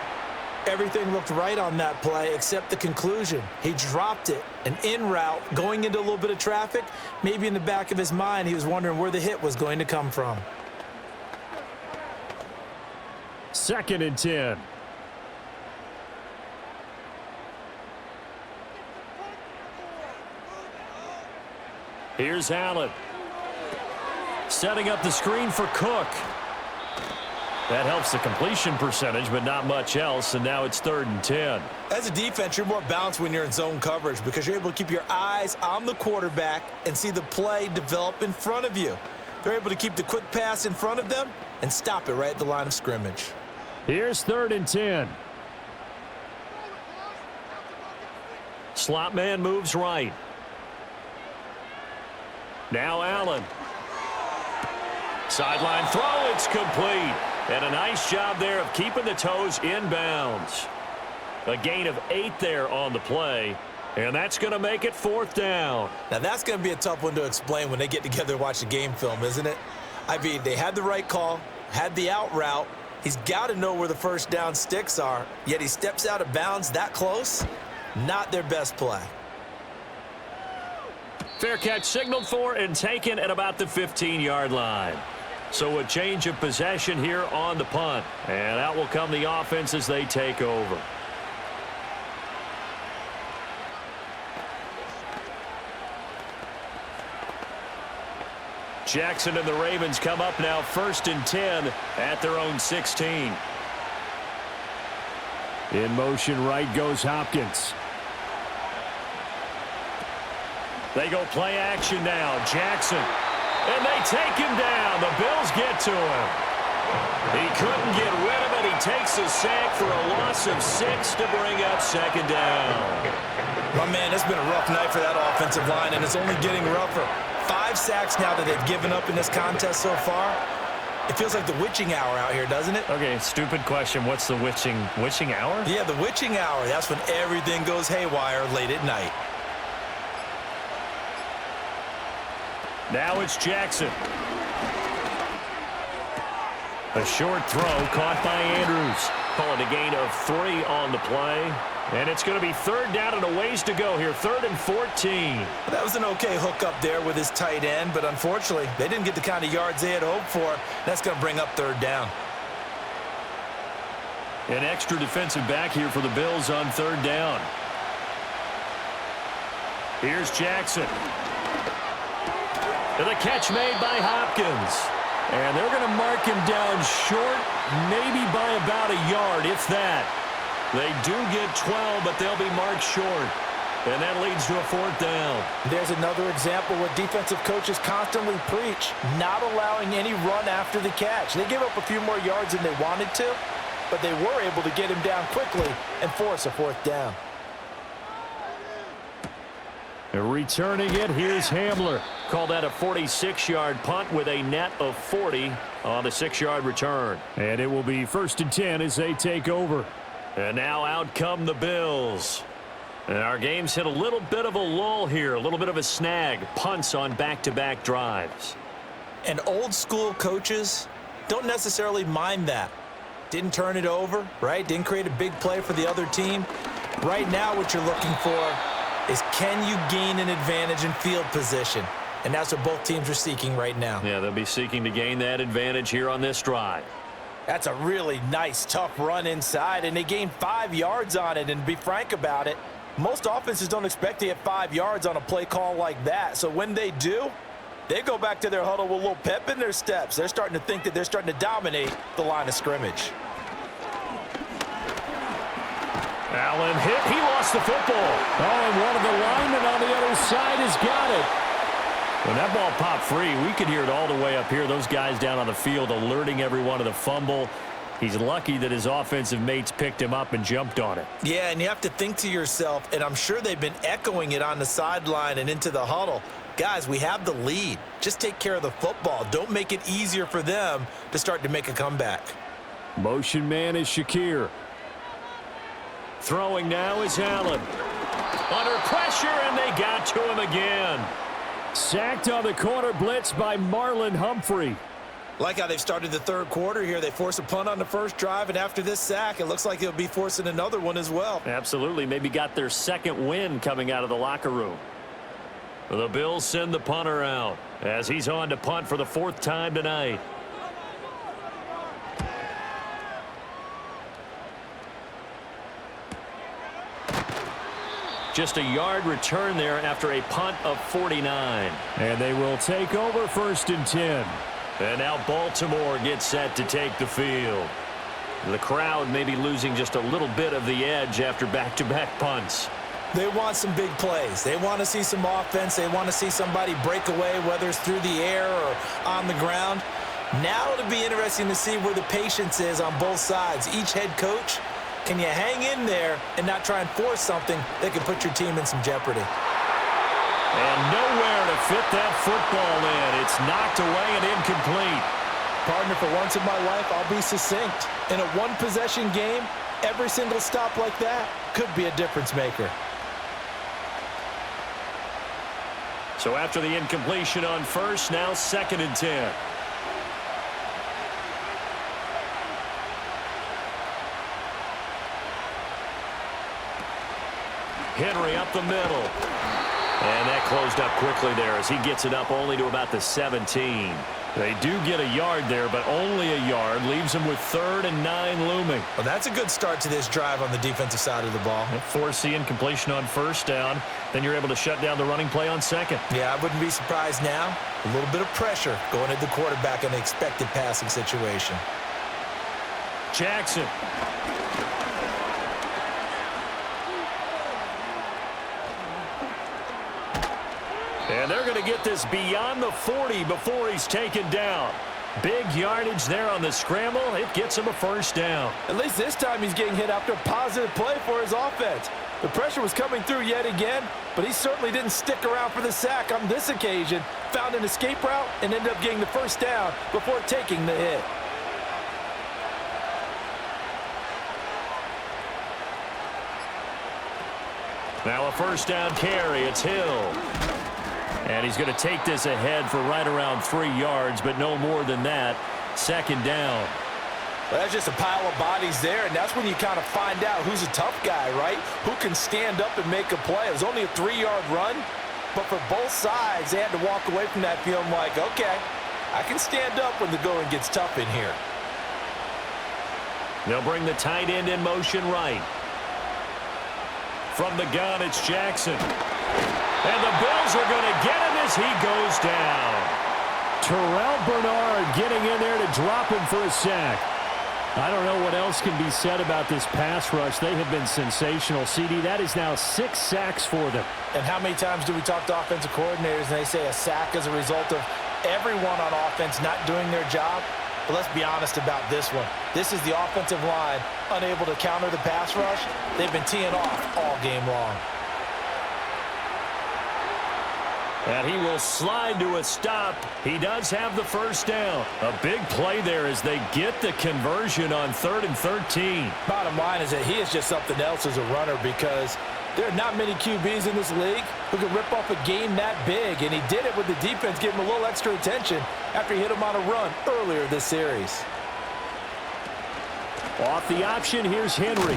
Everything looked right on that play except the conclusion. He dropped it, an in route, going into a little bit of traffic. Maybe in the back of his mind he was wondering where the hit was going to come from. 2nd and 10. Here's Allen. Setting up the screen for Cook. That helps the completion percentage, but not much else, and now it's 3rd and 10. As a defense, you're more balanced when you're in zone coverage because you're able to keep your eyes on the quarterback and see the play develop in front of you. They're able to keep the quick pass in front of them and stop it right at the line of scrimmage. Here's 3rd and 10. Slot man moves right. Now Allen. Sideline throw, it's complete. And a nice job there of keeping the toes inbounds. A gain of 8 there on the play. And that's going to make it 4th down. Now that's going to be a tough one to explain when they get together and watch the game film, isn't it? I mean, they had the right call, had the out route. He's got to know where the first down sticks are, yet he steps out of bounds that close. Not their best play. Fair catch signaled for and taken at about the 15-yard line. So a change of possession here on the punt. And out will come the offense as they take over. Jackson and the Ravens come up now 1st and 10 at their own 16. In motion right goes Hopkins. They go play action now. Jackson. And they take him down. The Bills get to him. He couldn't get rid of it. He takes a sack for a loss of 6 to bring up 2nd down. My man, it's been a rough night for that offensive line, and it's only getting rougher. 5 sacks now that they've given up in this contest so far. It feels like the witching hour out here, doesn't it? Okay, stupid question. What's the witching hour? Yeah, the witching hour. That's when everything goes haywire late at night. Now it's Jackson. A short throw caught by Andrews. Call it a gain of 3 on the play. And it's going to be 3rd down and a ways to go here. 3rd and 14. That was an okay hook up there with his tight end, but unfortunately, they didn't get the kind of yards they had hoped for. That's going to bring up 3rd down. An extra defensive back here for the Bills on 3rd down. Here's Jackson. And the catch made by Hopkins. And they're going to mark him down short, maybe by about a yard, if that. They do get 12, but they'll be marked short. And that leads to a 4th down. There's another example what defensive coaches constantly preach, not allowing any run after the catch. They gave up a few more yards than they wanted to, but they were able to get him down quickly and force a 4th down. Returning it, here's Hamler. Call that a 46-yard punt with a net of 40 on the 6-yard return. And it will be 1st and 10 as they take over. And now out come the Bills. And our game's hit a little bit of a lull here, a little bit of a snag. Punts on back-to-back drives. And old school coaches don't necessarily mind that. Didn't turn it over, right? Didn't create a big play for the other team. Right now what you're looking for is, can you gain an advantage in field position? And that's what both teams are seeking right now. Yeah, they'll be seeking to gain that advantage here on this drive. That's a really nice, tough run inside, and they gained 5 yards on it. And to be frank about it, most offenses don't expect to get 5 yards on a play call like that. So when they do, they go back to their huddle with a little pep in their steps. They're starting to think that they're starting to dominate the line of scrimmage. Allen hit. He lost the football. Oh, and one of the linemen on the other side has got it. When that ball popped free, we could hear it all the way up here. Those guys down on the field alerting everyone of the fumble. He's lucky that his offensive mates picked him up and jumped on it. Yeah, and you have to think to yourself, and I'm sure they've been echoing it on the sideline and into the huddle. Guys, we have the lead. Just take care of the football. Don't make it easier for them to start to make a comeback. Motion man is Shakir. Throwing now is Allen. Under pressure, and they got to him again. Sacked on the corner blitz by Marlon Humphrey. Like how they've started the third quarter here. They force a punt on the first drive, and after this sack, it looks like they'll be forcing another one as well. Absolutely. Maybe got their second win coming out of the locker room. The Bills send the punter out as he's on to punt for the 4th time tonight. Just a yard return there after a punt of 49. And they will take over 1st and 10. And now Baltimore gets set to take the field. The crowd may be losing just a little bit of the edge after back-to-back punts. They want some big plays. They want to see some offense. They want to see somebody break away, whether it's through the air or on the ground. Now it'll be interesting to see where the patience is on both sides. Each head coach, can you hang in there and not try and force something that could put your team in some jeopardy? And nowhere to fit that football in. It's knocked away and incomplete. Partner, for once in my life, I'll be succinct. In a one-possession game, every single stop like that could be a difference maker. So after the incompletion on first, now 2nd and 10. Henry up the middle. And that closed up quickly there as he gets it up only to about the 17. They do get a yard there, but only a yard. Leaves them with 3rd and 9 looming. Well, that's a good start to this drive on the defensive side of the ball. Force the incompletion on first down. Then you're able to shut down the running play on 2nd. Yeah, I wouldn't be surprised now. A little bit of pressure going at the quarterback in the expected passing situation. Jackson. And they're going to get this beyond the 40 before he's taken down. Big yardage there on the scramble. It gets him a 1st down. At least this time he's getting hit after a positive play for his offense. The pressure was coming through yet again, but he certainly didn't stick around for the sack on this occasion. Found an escape route and ended up getting the 1st down before taking the hit. Now a 1st down carry. It's Hill. And he's going to take this ahead for right around 3 yards, but no more than that. 2nd down. Well, that's just a pile of bodies there, and that's when you kind of find out who's a tough guy, right? Who can stand up and make a play. It was only a 3-yard run, but for both sides, they had to walk away from that feeling like, okay, I can stand up when the going gets tough in here. They'll bring the tight end in motion right. From the gun, it's Jackson. And the Bills are going to get him as he goes down. Terrell Bernard getting in there to drop him for a sack. I don't know what else can be said about this pass rush. They have been sensational. CD, that is now 6 sacks for them. And how many times do we talk to offensive coordinators and they say a sack as a result of everyone on offense not doing their job? But let's be honest about this one. This is the offensive line unable to counter the pass rush. They've been teeing off all game long. And he will slide to a stop. He does have the first down. A big play there as they get the conversion on 3rd and 13. Bottom line is that he is just something else as a runner, because there are not many QBs in this league who can rip off a game that big, and he did it with the defense giving him a little extra attention after he hit him on a run earlier this series. Off the option, here's Henry.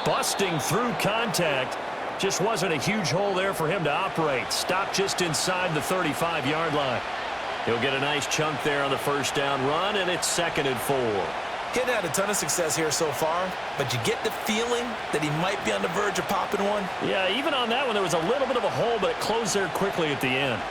Busting through contact. Just wasn't a huge hole there for him to operate. Stopped just inside the 35-yard line. He'll get a nice chunk there on the first down run, and it's 2nd and 4. Getting had a ton of success here so far, but you get the feeling that he might be on the verge of popping one. Yeah, even on that one, there was a little bit of a hole, but it closed there quickly at the end.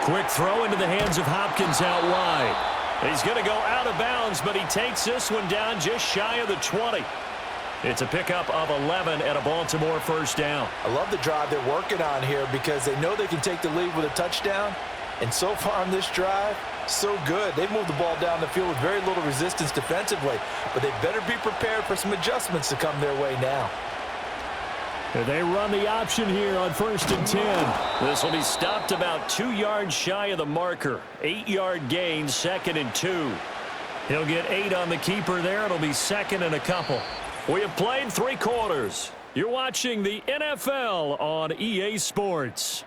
Quick throw into the hands of Hopkins out wide. He's going to go out of bounds, but he takes this one down just shy of the 20. It's a pickup of 11 and a Baltimore first down. I love the drive they're working on here because they know they can take the lead with a touchdown. And so far on this drive, so good. They've moved the ball down the field with very little resistance defensively, but they better be prepared for some adjustments to come their way now. And they run the option here on 1st and 10. This will be stopped about 2 yards shy of the marker. 8-yard gain, 2nd and 2. He'll get 8 on the keeper there. It'll be 2nd and a couple. We have played 3 quarters. You're watching the NFL on EA Sports.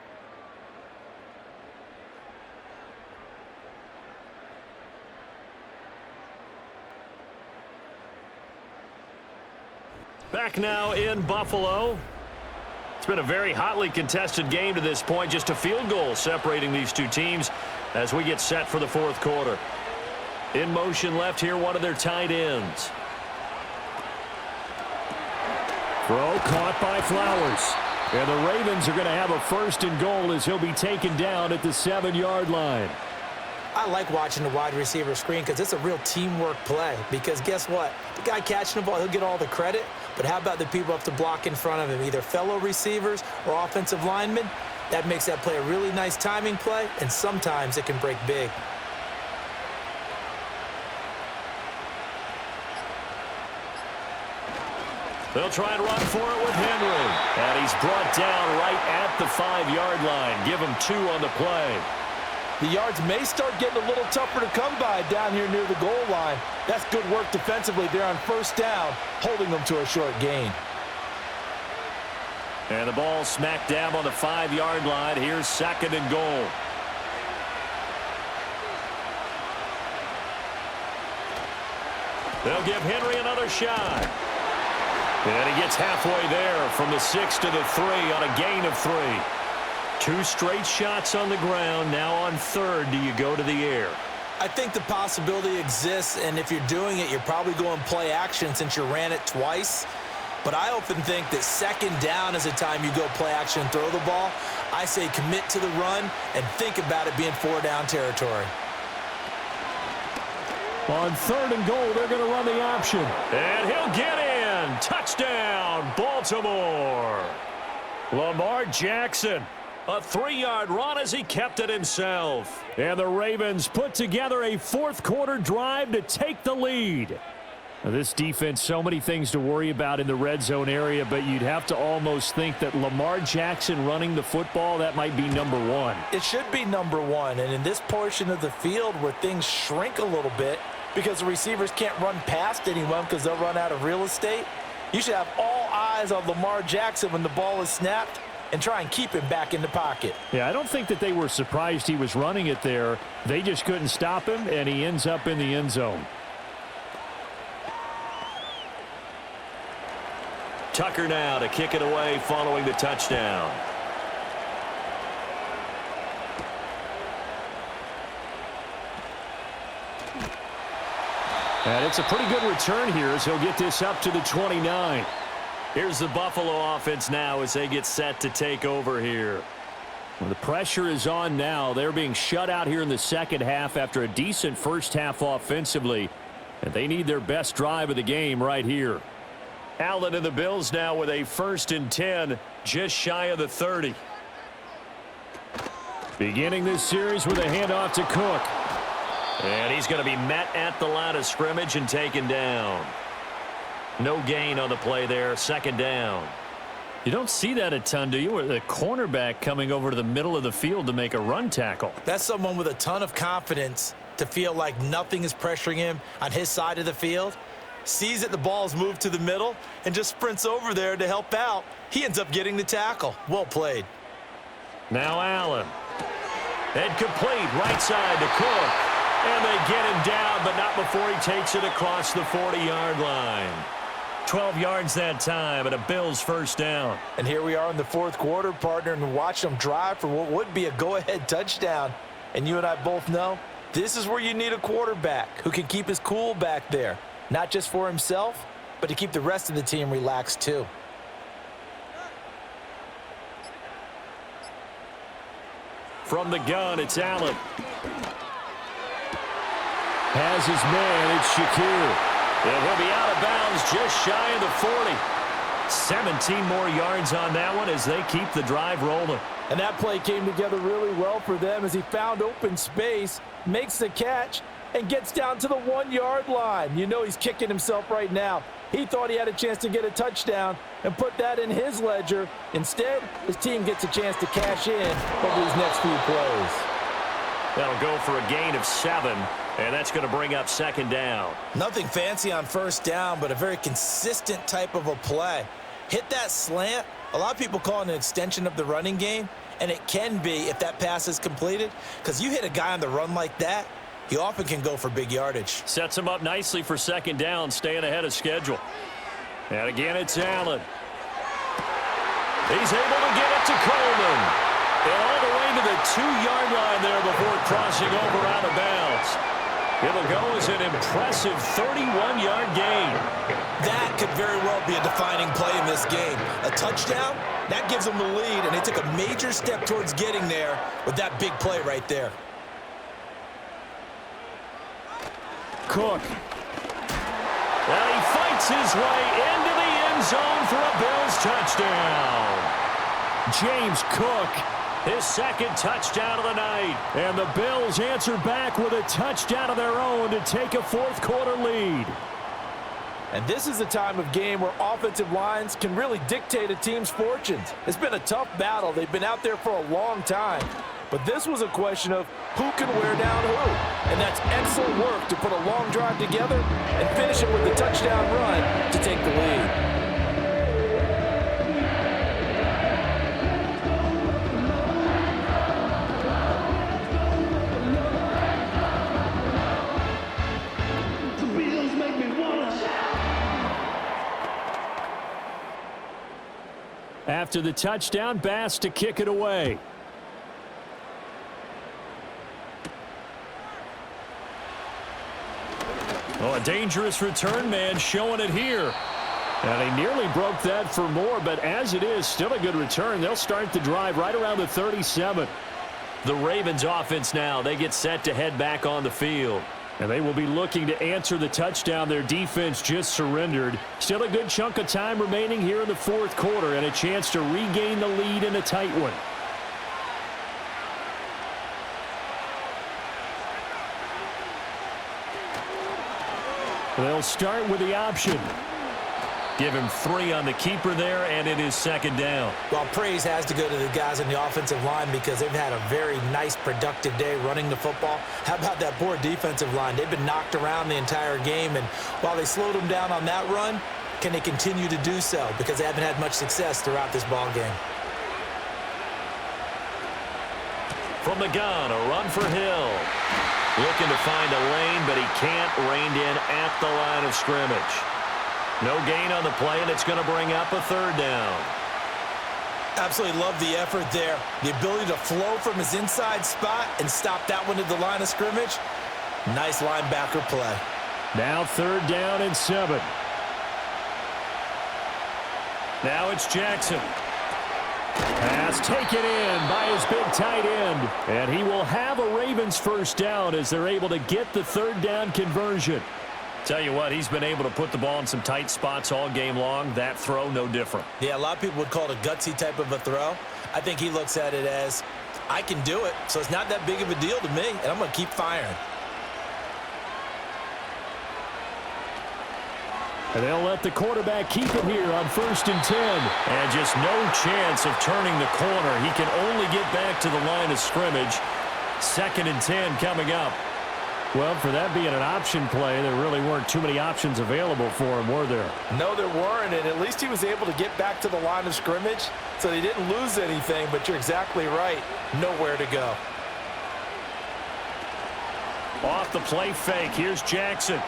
Back now in Buffalo. It's been a very hotly contested game to this point. Just a field goal separating these two teams as we get set for the 4th quarter. In motion left here, one of their tight ends. Throw caught by Flowers. And the Ravens are going to have a 1st and goal as he'll be taken down at the 7-yard line. I like watching the wide receiver screen because it's a real teamwork play. Because guess what? The guy catching the ball, he'll get all the credit. But how about the people up to block in front of him, either fellow receivers or offensive linemen? That makes that play a really nice timing play, and sometimes it can break big. They'll try and run for it with Henry. And he's brought down right at the 5-yard line. Give him 2 on the play. The yards may start getting a little tougher to come by down here near the goal line. That's good work defensively there on 1st down, holding them to a short gain. And the ball smack dab on the 5-yard line. Here's 2nd and goal. They'll give Henry another shot. And he gets halfway there from the 6 to the 3 on a gain of 3. 2 straight shots on the ground. Now on 3rd, do you go to the air? I think the possibility exists, and if you're doing it, you're probably going play action since you ran it twice. But I often think that 2nd down is the time you go play action and throw the ball. I say commit to the run and think about it being 4-down territory. On 3rd and goal, they're going to run the option. And he'll get in. Touchdown, Baltimore. Lamar Jackson. A 3-yard run as he kept it himself. And the Ravens put together a 4th quarter drive to take the lead. Now, this defense, so many things to worry about in the red zone area, but you'd have to almost think that Lamar Jackson running the football, that might be number 1. It should be number 1, and in this portion of the field where things shrink a little bit because the receivers can't run past anyone because they'll run out of real estate, you should have all eyes on Lamar Jackson when the ball is snapped and try and keep him back in the pocket. Yeah, I don't think that they were surprised he was running it there. They just couldn't stop him, and he ends up in the end zone. Tucker now to kick it away following the touchdown. And it's a pretty good return here as he'll get this up to the 29. Here's the Buffalo offense now as they get set to take over here. Well, the pressure is on now. They're being shut out here in the 2nd half after a decent first half offensively. And they need their best drive of the game right here. Allen and the Bills now with a 1st and 10, just shy of the 30. Beginning this series with a handoff to Cook. And he's going to be met at the line of scrimmage and taken down. No gain on the play there, second down. You don't see that a ton, do you? Where the cornerback coming over to the middle of the field to make a run tackle. That's someone with a ton of confidence to feel like nothing is pressuring him on his side of the field. Sees that the ball's moved to the middle and just sprints over there to help out. He ends up getting the tackle. Well played. Now Allen. And complete right side to Cook. And they get him down, but not before he takes it across the 40-yard line. 12 yards that time, and a Bills first down. And here we are in the fourth quarter, partner, and watch them drive for what would be a go-ahead touchdown. And you and I both know this is where you need a quarterback who can keep his cool back there. Not just for himself, but to keep the rest of the team relaxed too. From the gun, it's Allen. Has his man, it's Shakir. And he'll be out of bounds just shy of the 40. 17 more yards on that one as they keep the drive rolling. And that play came together really well for them as he found open space, makes the catch, and gets down to the 1-yard line. You know he's kicking himself right now. He thought he had a chance to get a touchdown and put that in his ledger. Instead, his team gets a chance to cash in over these next few plays. That'll go for a gain of 7, and that's going to bring up second down. Nothing fancy on first down, but a very consistent type of a play. Hit that slant. A lot of people call it an extension of the running game, and it can be if that pass is completed, because you hit a guy on the run like that, he often can go for big yardage. Sets him up nicely for second down, staying ahead of schedule. And again, it's Allen. He's able to get it to Coleman. And all the way to the 2-yard line there before crossing over out of bounds. It'll go as an impressive 31-yard gain. That could very well be a defining play in this game. A touchdown, that gives them the lead, and they took a major step towards getting there with that big play right there. Cook. Well, he fights his way into the end zone for a Bills touchdown. James Cook. His second touchdown of the night. And the Bills answer back with a touchdown of their own to take a fourth-quarter lead. And this is a time of game where offensive lines can really dictate a team's fortunes. It's been a tough battle. They've been out there for a long time. But this was a question of who can wear down who. And that's excellent work to put a long drive together and finish it with the touchdown run to take the lead. After the touchdown, Bass to kick it away. Oh, a dangerous return man showing it here. And he nearly broke that for more, but as it is, still a good return. They'll start the drive right around the 37. The Ravens offense now, they get set to head back on the field. And they will be looking to answer the touchdown their defense just surrendered. Still a good chunk of time remaining here in the fourth quarter and a chance to regain the lead in a tight one. They'll start with the option. Give him 3 on the keeper there, and it is second down. Well, praise has to go to the guys on the offensive line because they've had a very nice, productive day running the football. How about that poor defensive line? They've been knocked around the entire game, and while they slowed them down on that run, can they continue to do so? Because they haven't had much success throughout this ball game. From the gun, a run for Hill. Looking to find a lane, but he can't. Reined in at the line of scrimmage. No gain on the play, and it's going to bring up a third down. Absolutely love the effort there. The ability to flow from his inside spot and stop that one at the line of scrimmage. Nice linebacker play. Now third down and 7. Now it's Jackson. Pass taken in by his big tight end. And he will have a Ravens first down as they're able to get the third down conversion. Tell you what, he's been able to put the ball in some tight spots all game long. That throw, no different. Yeah, a lot of people would call it a gutsy type of a throw. I think he looks at it as, I can do it, so it's not that big of a deal to me, and I'm going to keep firing. And they'll let the quarterback keep it here on 1st and 10. And just no chance of turning the corner. He can only get back to the line of scrimmage. 2nd and 10 coming up. Well, for that being an option play, there really weren't too many options available for him, were there? No, there weren't, and at least he was able to get back to the line of scrimmage, so he didn't lose anything, but you're exactly right. Nowhere to go. Off the play fake, here's Jackson.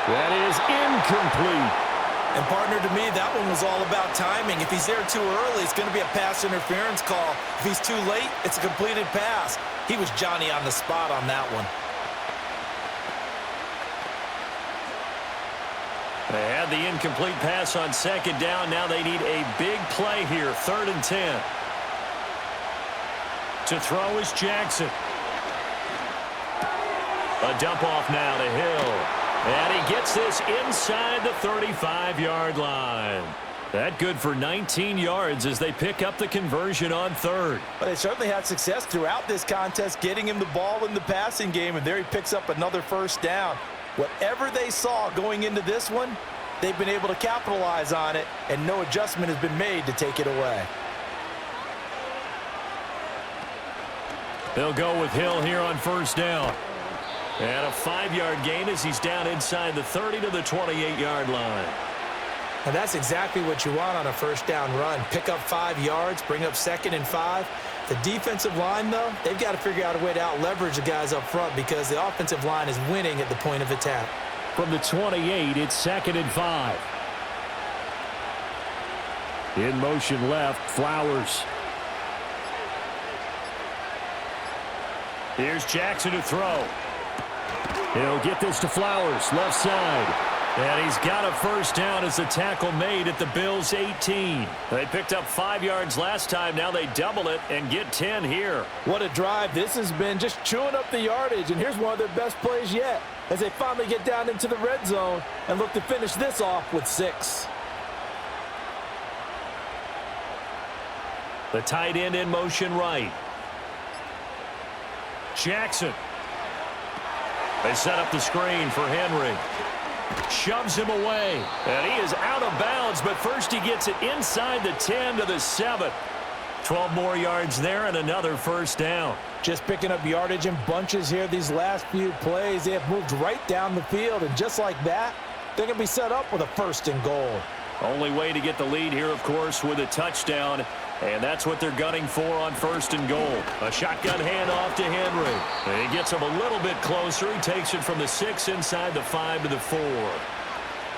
That is incomplete. And partner, to me, that one was all about timing. If he's there too early, it's going to be a pass interference call. If he's too late, it's a completed pass. He was Johnny on the spot on that one. They had the incomplete pass on 2nd down. Now they need a big play here. 3rd and 10. To throw is Jackson. A dump off now to Hill. And he gets this inside the 35-yard line. That good for 19 yards as they pick up the conversion on 3rd. But they certainly had success throughout this contest, getting him the ball in the passing game, and there he picks up another 1st down. Whatever they saw going into this one, they've been able to capitalize on it, and no adjustment has been made to take it away. They'll go with Hill here on 1st down. And a 5-yard gain as he's down inside the 30 to the 28-yard line. And that's exactly what you want on a 1st down run. Pick up 5 yards, bring up 2nd and 5. The defensive line, though, they've got to figure out a way to out-leverage the guys up front because the offensive line is winning at the point of attack. From the 28, it's 2nd and 5. In motion left, Flowers. Here's Jackson to throw. He'll get this to Flowers, left side. And he's got a 1st down as the tackle made at the Bills' 18. They picked up 5 yards last time. Now they double it and get 10 here. What a drive this has been, just chewing up the yardage. And here's one of their best plays yet as they finally get down into the red zone and look to finish this off with 6. The tight end in motion right. Jackson. They set up the screen for Henry. Shoves him away. And he is out of bounds, but first he gets it inside the 10 to the 7. 12 more yards there and another 1st down. Just picking up yardage in bunches here these last few plays. They have moved right down the field, and just like that, they're going to be set up with a 1st and goal. Only way to get the lead here, of course, with a touchdown. And that's what they're gunning for on 1st and goal. A shotgun handoff to Henry. And he gets him a little bit closer. He takes it from the 6 inside the 5 to the 4.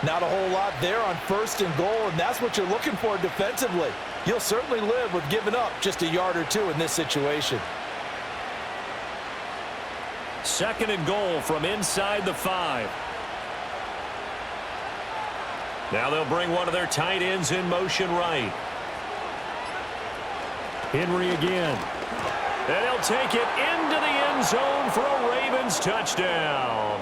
Not a whole lot there on 1st and goal, and that's what you're looking for defensively. You'll certainly live with giving up just a yard or 2 in this situation. 2nd and goal from inside the 5. Now they'll bring one of their tight ends in motion right. Henry again. And he'll take it into the end zone for a Ravens touchdown.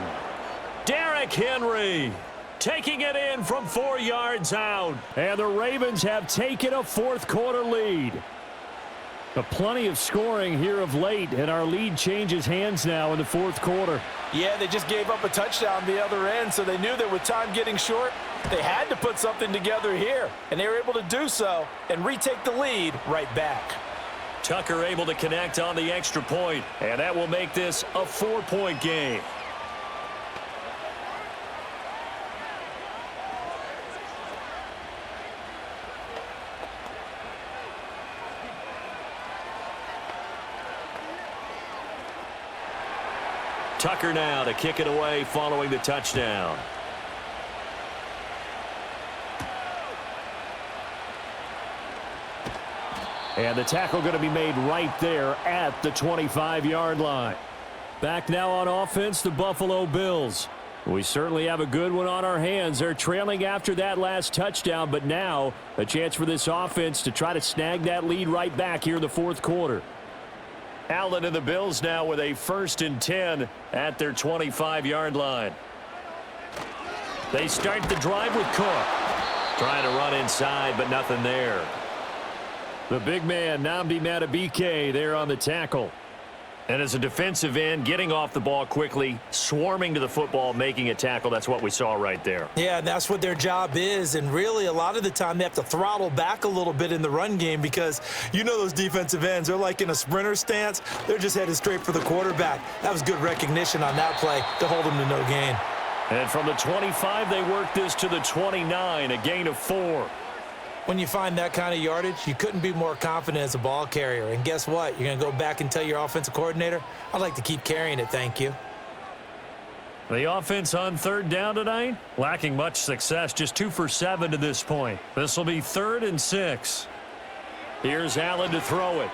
Derrick Henry taking it in from 4 yards out. And the Ravens have taken a 4th quarter lead. Plenty of scoring here of late, and our lead changes hands now in the 4th quarter. Yeah, they just gave up a touchdown the other end, so they knew that with time getting short, they had to put something together here, and they were able to do so and retake the lead right back. Tucker able to connect on the extra point, and that will make this a 4-point game. Tucker now to kick it away following the touchdown. And the tackle going to be made right there at the 25-yard line. Back now on offense, the Buffalo Bills. We certainly have a good one on our hands. They're trailing after that last touchdown, but now a chance for this offense to try to snag that lead right back here in the 4th quarter. Allen and the Bills now with a 1st and 10 at their 25-yard line. They start the drive with Cook. Trying to run inside, but nothing there. The big man, Nnamdi Madubuike, there on the tackle. And as a defensive end, getting off the ball quickly, swarming to the football, making a tackle, that's what we saw right there. Yeah, and that's what their job is. And really, a lot of the time, they have to throttle back a little bit in the run game because you know those defensive ends, they're like in a sprinter stance. They're just headed straight for the quarterback. That was good recognition on that play to hold them to no gain. And from the 25, they worked this to the 29, a gain of 4. When you find that kind of yardage, you couldn't be more confident as a ball carrier. And guess what? You're going to go back and tell your offensive coordinator, I'd like to keep carrying it, thank you. The offense on third down tonight, lacking much success, just 2 for 7 to this point. This will be 3rd and 6. Here's Allen to throw it.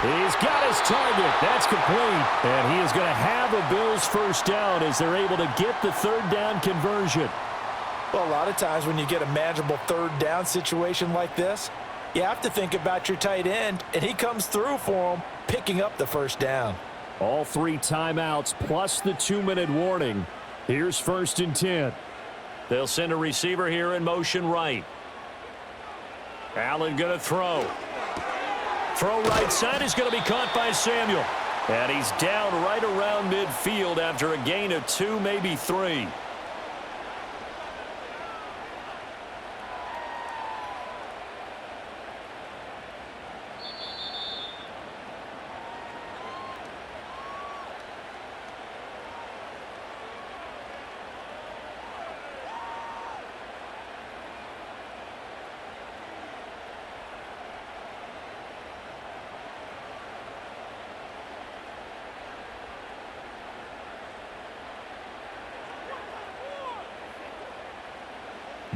He's got his target. That's complete. And he is going to have a Bills first down as they're able to get the third down conversion. Well, a lot of times when you get a manageable third down situation like this, you have to think about your tight end, and he comes through for him, picking up the first down. All 3 timeouts plus the 2-minute warning. Here's 1st and 10. They'll send a receiver here in motion right. Allen going to throw. Throw right side is going to be caught by Samuel. And he's down right around midfield after a gain of 2, maybe 3.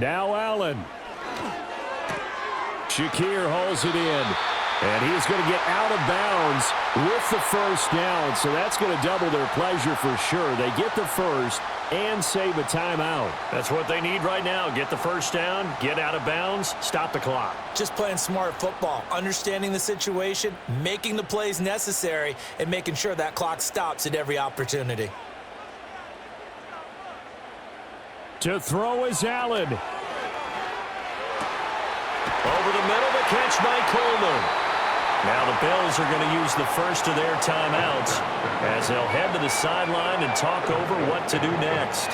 Now Allen. Shakir hauls it in. And he's going to get out of bounds with the first down. So that's going to double their pleasure for sure. They get the first and save a timeout. That's what they need right now. Get the first down, get out of bounds, stop the clock. Just playing smart football, understanding the situation, making the plays necessary, and making sure that clock stops at every opportunity. To throw is Allen. Over the middle, the catch by Coleman. Now the Bills are going to use the first of their timeouts as they'll head to the sideline and talk over what to do next.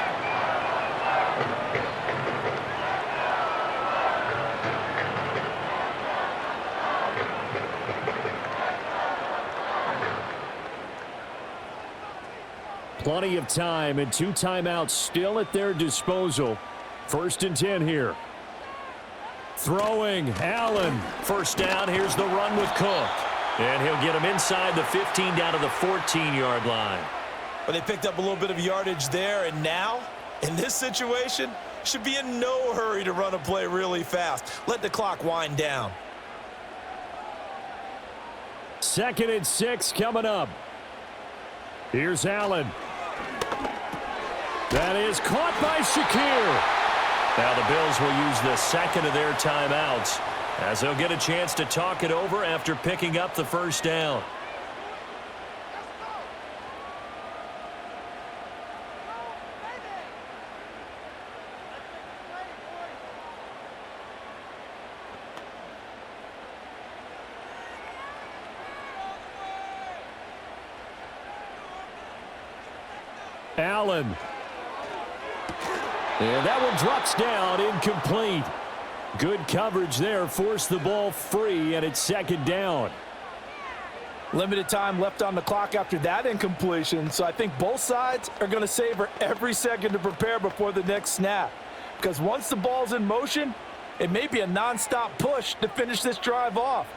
Plenty of time and 2 timeouts still at their disposal. 1st and 10 here. Throwing, Allen. First down, here's the run with Cook. And he'll get him inside the 15 down to the 14-yard line. But they picked up a little bit of yardage there, and now, in this situation, should be in no hurry to run a play really fast. Let the clock wind down. 2nd and 6 coming up. Here's Allen. That is caught by Shakir. Now the Bills will use the second of their timeouts as they'll get a chance to talk it over after picking up the first down. Allen. And that one drops down, incomplete. Good coverage there, forced the ball free, and it's 2nd down. Limited time left on the clock after that incompletion, so I think both sides are going to savor every second to prepare before the next snap. Because once the ball's in motion, it may be a nonstop push to finish this drive off.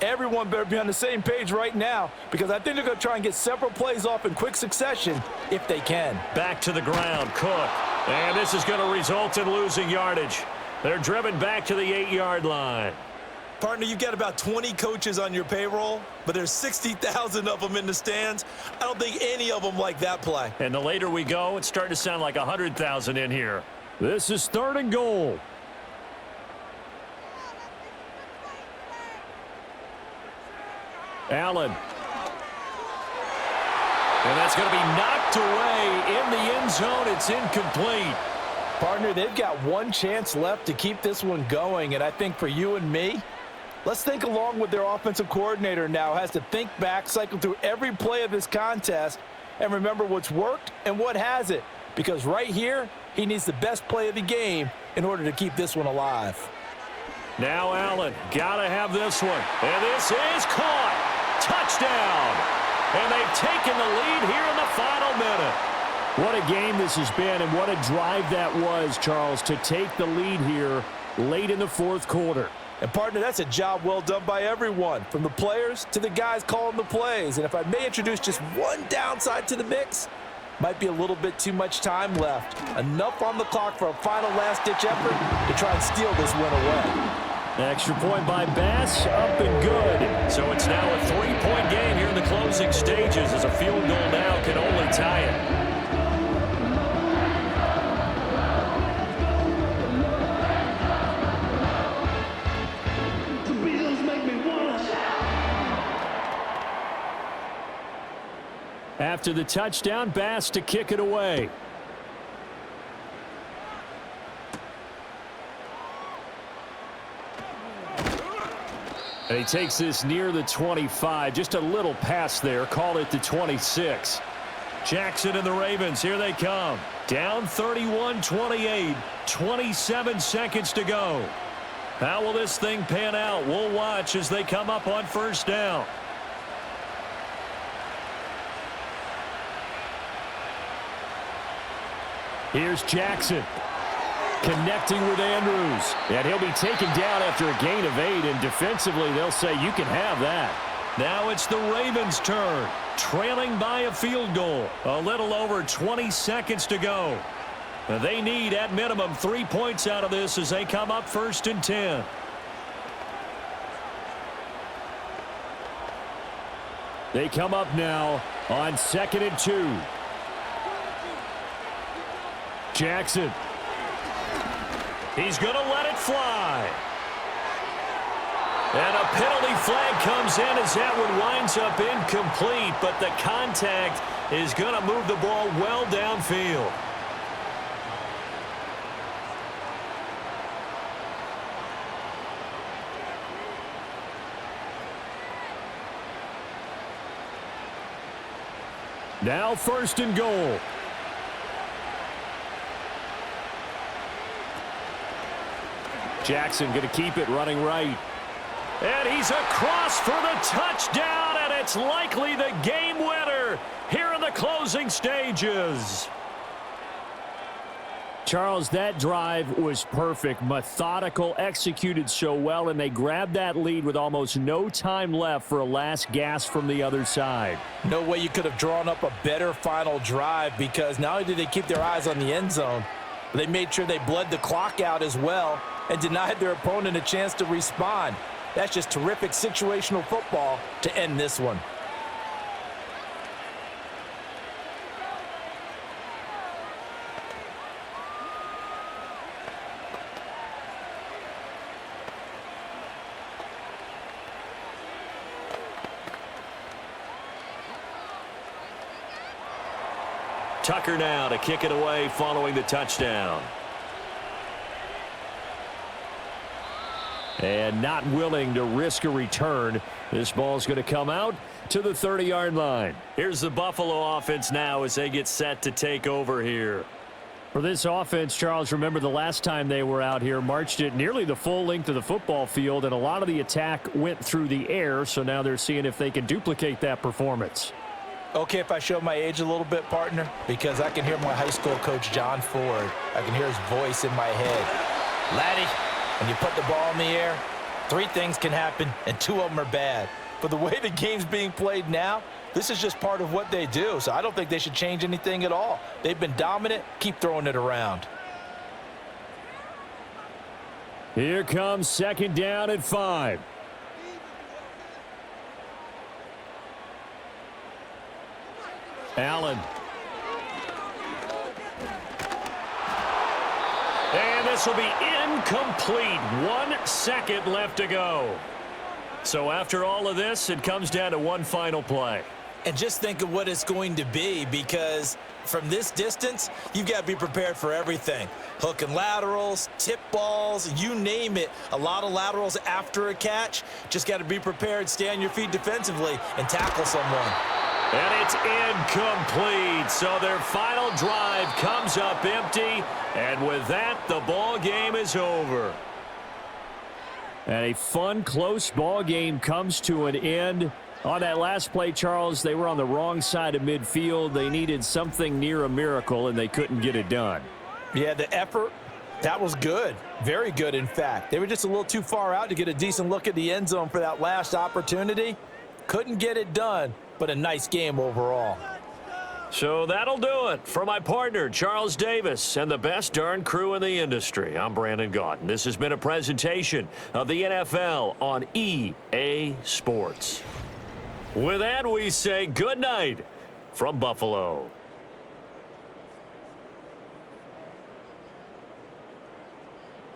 Everyone better be on the same page right now because I think they're going to try and get several plays off in quick succession if they can. Back to the ground, Cook. And this is going to result in losing yardage. They're driven back to the 8-yard line. Partner, you've got about 20 coaches on your payroll, but there's 60,000 of them in the stands. I don't think any of them like that play. And the later we go, it's starting to sound like 100,000 in here. This is 3rd and goal. Allen. And that's going to be knocked away in the end zone. It's incomplete. Partner, they've got one chance left to keep this one going, and I think for you and me, Let's think along with their offensive coordinator now. Has to think back, cycle through every play of this contest, and remember what's worked and what hasn't. Because right here, he needs the best play of the game in order to keep this one alive. Now Allen, gotta have this one. And this is caught. Touchdown. And they've taken the lead here in the final minute. What a game this has been, and what a drive that was, Charles, to take the lead here late in the fourth quarter. And, partner, that's a job well done by everyone, from the players to the guys calling the plays. And if I may introduce just one downside to the mix, might be a little bit too much time left. Enough on the clock for a final last-ditch effort to try and steal this win away. Extra point by Bass, up and good. So it's now a 3-point game here in the closing stages, as a field goal now can only tie it. After the touchdown, Bass to kick it away. And he takes this near the 25. Just a little pass there. Call it the 26. Jackson and the Ravens, here they come. Down 31-28. 27 seconds to go. How will this thing pan out? We'll watch as they come up on first down. Here's Jackson connecting with Andrews. And he'll be taken down after a gain of 8. And defensively, they'll say you can have that. Now it's the Ravens' turn, trailing by a field goal. A little over 20 seconds to go. They need, at minimum, 3 points out of this as they come up 1st and 10. They come up now on 2nd and 2. Jackson. He's going to let it fly. And a penalty flag comes in as that one winds up incomplete, but the contact is going to move the ball well downfield. Now 1st and goal. Jackson going to keep it running right. And he's across for the touchdown, and it's likely the game winner here in the closing stages. Charles, that drive was perfect, methodical, executed so well, and they grabbed that lead with almost no time left for a last gasp from the other side. No way you could have drawn up a better final drive, because not only did they keep their eyes on the end zone, but they made sure they bled the clock out as well and denied their opponent a chance to respond. That's just terrific situational football to end this one. Tucker now to kick it away following the touchdown. And not willing to risk a return. This ball's going to come out to the 30-yard line. Here's the Buffalo offense now as they get set to take over here. For this offense, Charles, remember the last time they were out here, marched it nearly the full length of the football field, and a lot of the attack went through the air, so now they're seeing if they can duplicate that performance. Okay, if I show my age a little bit, partner, because I can hear my high school coach, John Ford. I can hear his voice in my head. Laddie, when you put the ball in the air, 3 things can happen, and 2 of them are bad. But the way the game's being played now, this is just part of what they do, so I don't think they should change anything at all. They've been dominant. Keep throwing it around. Here comes 2nd down and 5. Allen. And this will be incomplete. 1 second left to go. So after all of this, it comes down to one final play. And just think of what it's going to be, because from this distance, you've got to be prepared for everything. Hook and laterals, tip balls, you name it. A lot of laterals after a catch. Just got to be prepared, stay on your feet defensively, and tackle someone. And it's incomplete. So their final drive comes up empty. And with that, the ball game is over. And a fun, close ball game comes to an end. On that last play, Charles, they were on the wrong side of midfield. They needed something near a miracle, and they couldn't get it done. Yeah, the effort, that was good. Very good, in fact. They were just a little too far out to get a decent look at the end zone for that last opportunity. Couldn't get it done, but a nice game overall. So that'll do it for my partner, Charles Davis, and the best darn crew in the industry. I'm Brandon Gaudin. This has been a presentation of the NFL on EA Sports. With that, we say good night from Buffalo.